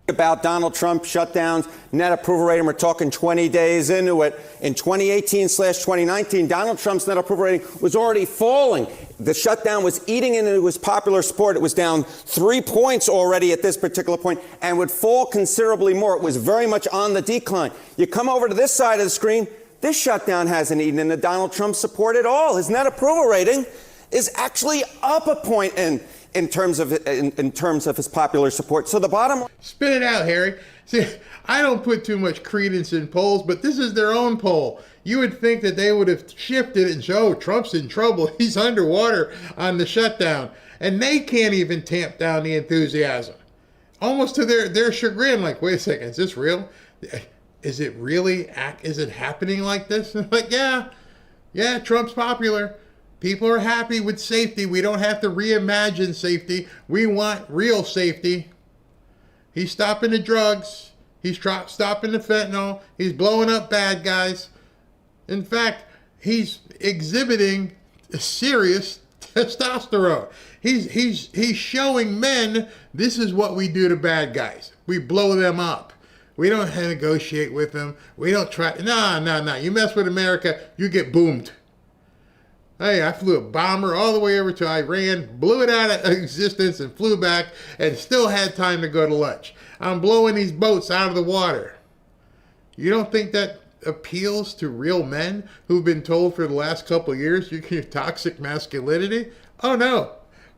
About Donald Trump shutdowns, net approval rating, we're talking 20 days into it. In 2018/2019, Donald Trump's net approval rating was already falling. The shutdown was eating into his popular support. It was down 3 points already at this particular point and would fall considerably more. It was very much on the decline. You come over to this side of the screen, this shutdown hasn't eaten into Donald Trump's support at all. His net approval rating is actually up a point in terms of his popular support. So the bottom line... Spit it out, Harry. See, I don't put too much credence in polls, but this is their own poll. You would think that they would have shifted and said, oh, Trump's in trouble. He's underwater on the shutdown. And they can't even tamp down the enthusiasm. Almost to their chagrin, like, wait a second, is this real? Is it really, is it happening like this? Like, yeah, Trump's popular. People are happy with safety. We don't have to reimagine safety. We want real safety. He's stopping the drugs. He's stopping the fentanyl. He's blowing up bad guys. In fact, he's exhibiting serious testosterone. He's showing men this is what we do to bad guys. We blow them up. We don't negotiate with them. We don't try. No. You mess with America, you get boomed. Hey, I flew a bomber all the way over to Iran, blew it out of existence and flew back and still had time to go to lunch. I'm blowing these boats out of the water. You don't think that appeals to real men who've been told for the last couple of years you can toxic masculinity? Oh no,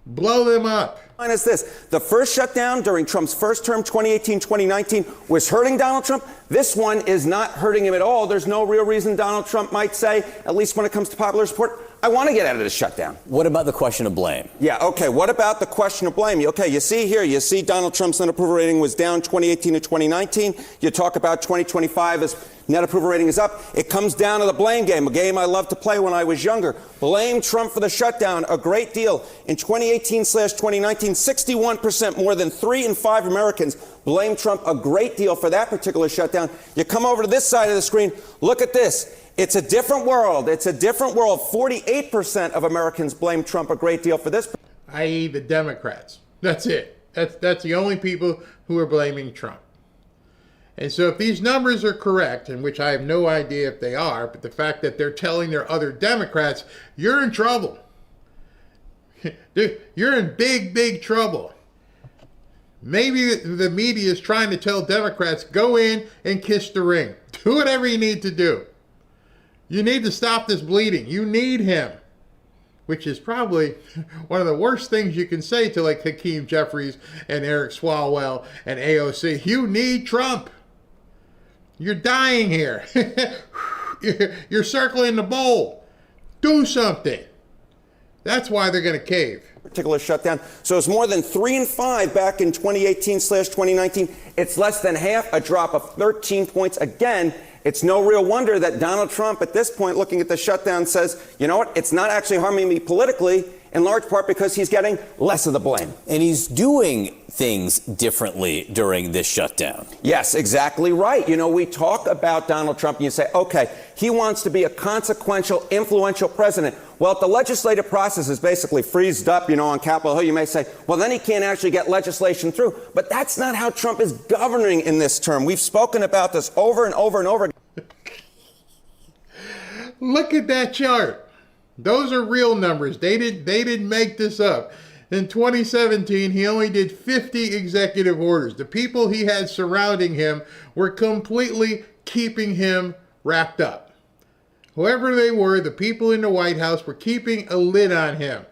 blow them up. Is this the first shutdown during Trump's first term, 2018-2019, was hurting Donald Trump? This one is not hurting him at all. There's no real reason Donald Trump might say, at least when it comes to popular support, I want to get out of this shutdown. What about the question of blame? Yeah, okay, what about the question of blame? Okay, you see Donald Trump's net approval rating was down 2018 to 2019. You talk about 2025 as net approval rating is up. It comes down to the blame game, a game I loved to play when I was younger. Blame Trump for the shutdown a great deal. In 2018/2019, 61%, more than 3 in 5 Americans blame Trump a great deal for that particular shutdown. You come over to this side of the screen, look at this. It's a different world. It's a different world. 48% of Americans blame Trump a great deal for this. I.e. the Democrats. That's it. That's the only people who are blaming Trump. And so if these numbers are correct, and which I have no idea if they are, but the fact that they're telling their other Democrats, you're in trouble. You're in big, big trouble. Maybe the media is trying to tell Democrats, go in and kiss the ring. Do whatever you need to do. You need to stop this bleeding. You need him. Which is probably one of the worst things you can say to like Hakeem Jeffries and Eric Swalwell and AOC. You need Trump. You're dying here. You're circling the bowl. Do something. That's why they're going to cave. Particular shutdown. So it's more than 3 in 5 back in 2018/2019. It's less than half, a drop of 13 points. Again, it's no real wonder that Donald Trump at this point, looking at the shutdown, says, you know what, it's not actually harming me politically, in large part because he's getting less of the blame. And he's doing things differently during this shutdown. Yes, exactly right. You know, we talk about Donald Trump and you say, okay, he wants to be a consequential, influential president. Well, if the legislative process is basically freezed up, on Capitol Hill, you may say, well, then he can't actually get legislation through. But that's not how Trump is governing in this term. We've spoken about this over and over and over again. Look at that chart. Those are real numbers. They didn't make this up. In 2017, he only did 50 executive orders. The people he had surrounding him were completely keeping him wrapped up. Whoever they were, the people in the White House were keeping a lid on him.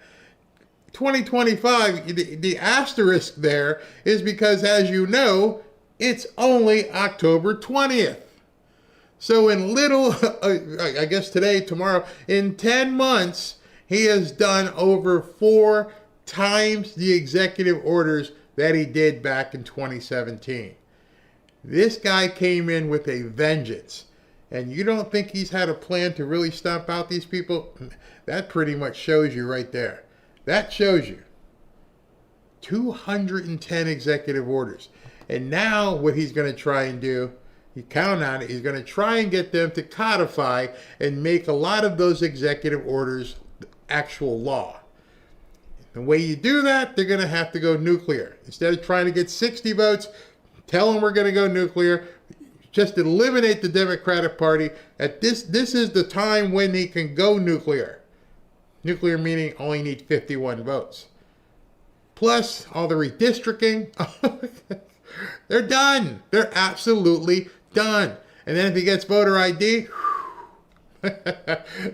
2025, the asterisk there is because, as you know, it's only October 20th. So in I guess today, tomorrow, in 10 months, he has done over 4 times the executive orders that he did back in 2017. This guy came in with a vengeance. And you don't think he's had a plan to really stomp out these people? That pretty much shows you right there. That shows you. 210 executive orders. And now what he's going to try and do, you count on it, he's going to try and get them to codify and make a lot of those executive orders actual law. The way you do that, they're going to have to go nuclear. Instead of trying to get 60 votes, tell them we're going to go nuclear. Just eliminate the Democratic Party. This is the time when he can go nuclear. Nuclear meaning only need 51 votes. Plus all the redistricting. They're done. They're absolutely done. And then if he gets voter ID,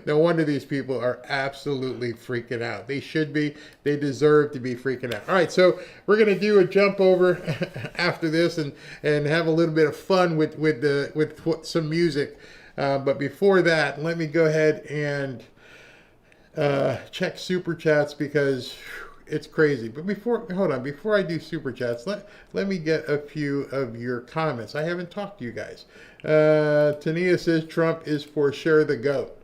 no wonder these people are absolutely freaking out. They should be. They deserve to be freaking out. All right, so we're going to do a jump over after this and have a little bit of fun with some music. But before that, let me go ahead and check Super Chats because it's crazy. But before I do Super Chats, let me get a few of your comments. I haven't talked to you guys. Tania says Trump is for sure the GOAT.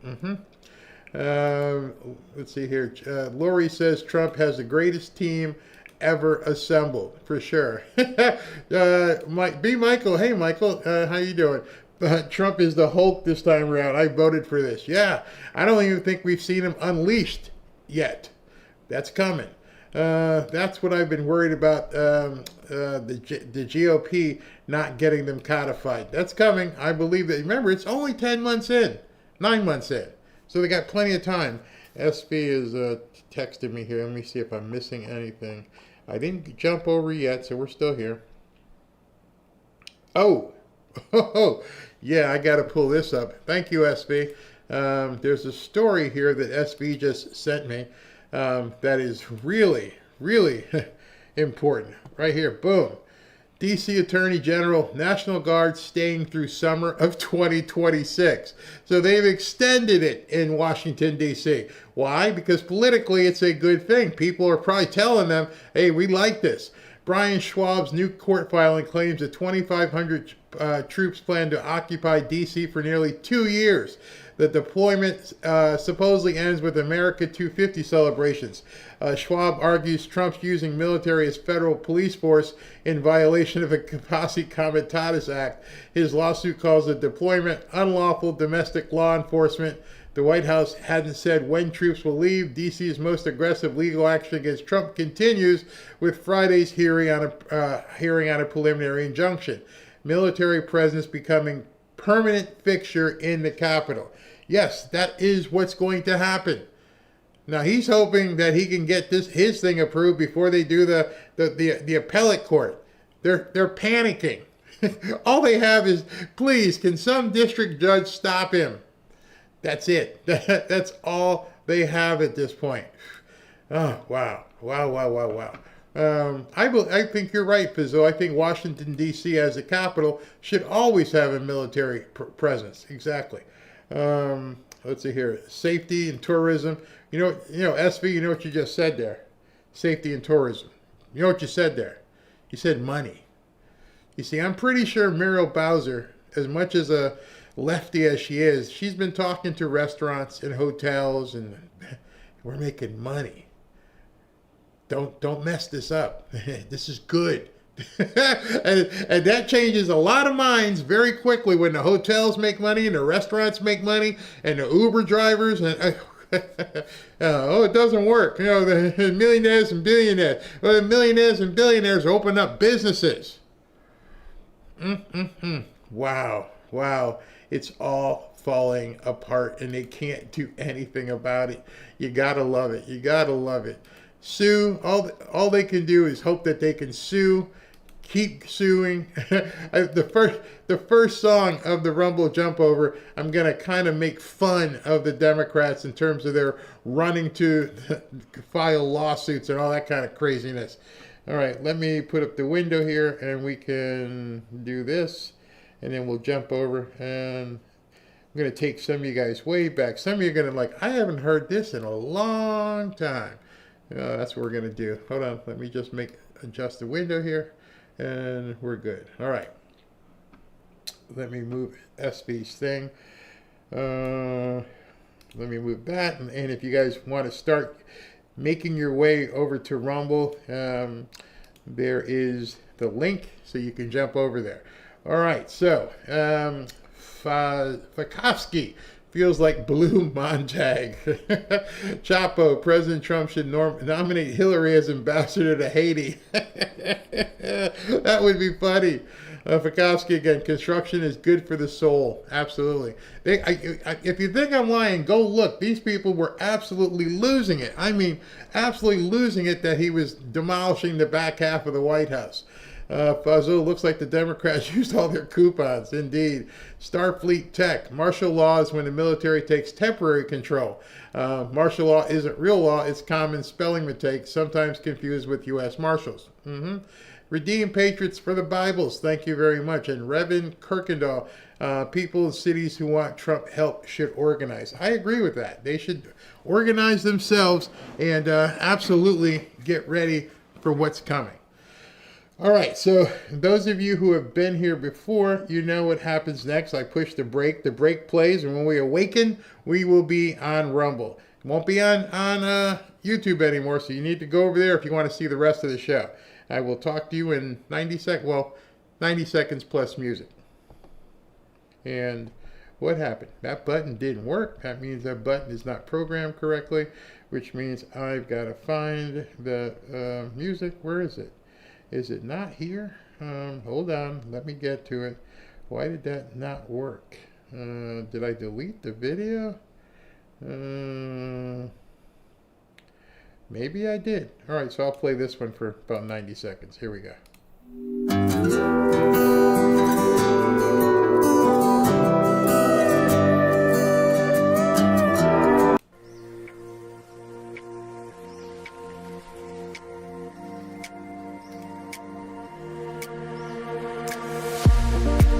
Let's see here. Lori says Trump has the greatest team ever assembled, for sure. Michael. Hey, Michael. How you doing? Trump is the Hulk this time around. I voted for this. Yeah, I don't even think we've seen him unleashed yet. That's coming. That's what I've been worried about, the GOP not getting them codified. That's coming. I believe that. Remember, it's only 9 months in. So they got plenty of time. SB is texting me here. Let me see if I'm missing anything. I didn't jump over yet, so we're still here. Oh, yeah, I got to pull this up. Thank you, SB. There's a story here that SB just sent me. That is really, really important. Right here, boom. D.C. Attorney General, National Guard staying through summer of 2026. So they've extended it in Washington, D.C. Why? Because politically it's a good thing. People are probably telling them, hey, we like this. Brian Schwab's new court filing claims that 2,500 troops plan to occupy D.C. for nearly 2 years. The deployment supposedly ends with America 250 celebrations. Schwab argues Trump's using military as federal police force in violation of the Posse Comitatus Act. His lawsuit calls the deployment unlawful domestic law enforcement. The White House hadn't said when troops will leave. DC's most aggressive legal action against Trump continues with Friday's hearing on a preliminary injunction. Military presence becoming permanent fixture in the Capitol. Yes, that is what's going to happen. Now he's hoping that he can get his thing approved before they do the appellate court. They're panicking. All they have is, please, can some district judge stop him? That's it. That's all they have at this point. Oh, wow. I think you're right, Pizzo. I think Washington, D.C. as a capital should always have a military presence. Exactly. Let's see here. Safety and tourism. You know, SV, you know what you just said there? Safety and tourism. You know what you said there? You said money. You see, I'm pretty sure Muriel Bowser, as much as a lefty as she is, she's been talking to restaurants and hotels, and we're making money. Don't mess this up. This is good. and that changes a lot of minds very quickly when the hotels make money and the restaurants make money and the Uber drivers and it doesn't work. You know, the millionaires and billionaires. Well, the millionaires and billionaires open up businesses. Wow. It's all falling apart and they can't do anything about it. You gotta love it. Sue, all they can do is hope that they can sue, keep suing. The first song of the Rumble Jump Over, I'm going to kind of make fun of the Democrats in terms of their running to file lawsuits and all that kind of craziness. All right, let me put up the window here and we can do this. And then we'll jump over and I'm going to take some of you guys way back. Some of you are going to like, I haven't heard this in a long time. That's what we're going to do. Hold on. Let me just adjust the window here. And we're good. All right. Let me move SB's thing. Let me move that. And if you guys want to start making your way over to Rumble, there is the link so you can jump over there. All right. So, Fakovsky. Feels like Blue Montag. Chapo, President Trump should nominate Hillary as ambassador to Haiti. That would be funny. Fikowski again, construction is good for the soul. Absolutely. If you think I'm lying, go look. These people were absolutely losing it. I mean, absolutely losing it that he was demolishing the back half of the White House. Fazul, looks like the Democrats used all their coupons. Indeed. Starfleet Tech. Martial law is when the military takes temporary control. Martial law isn't real law. It's common spelling mistake, sometimes confused with U.S. Marshals. Redeem Patriots for the Bibles. Thank you very much. And Reverend Kirkendall. People in cities who want Trump help should organize. I agree with that. They should organize themselves and absolutely get ready for what's coming. All right, so those of you who have been here before, you know what happens next. I push the break. The break plays, and when we awaken, we will be on Rumble. It won't be on YouTube anymore, so you need to go over there if you want to see the rest of the show. I will talk to you in 90 seconds plus music. And what happened? That button didn't work. That means that button is not programmed correctly, which means I've got to find the music. Where is it? Is it not here? Hold on. Let me get to it. Why did that not work? Did I delete the video? Maybe I did. All right, so I'll play this one for about 90 seconds. Here we go.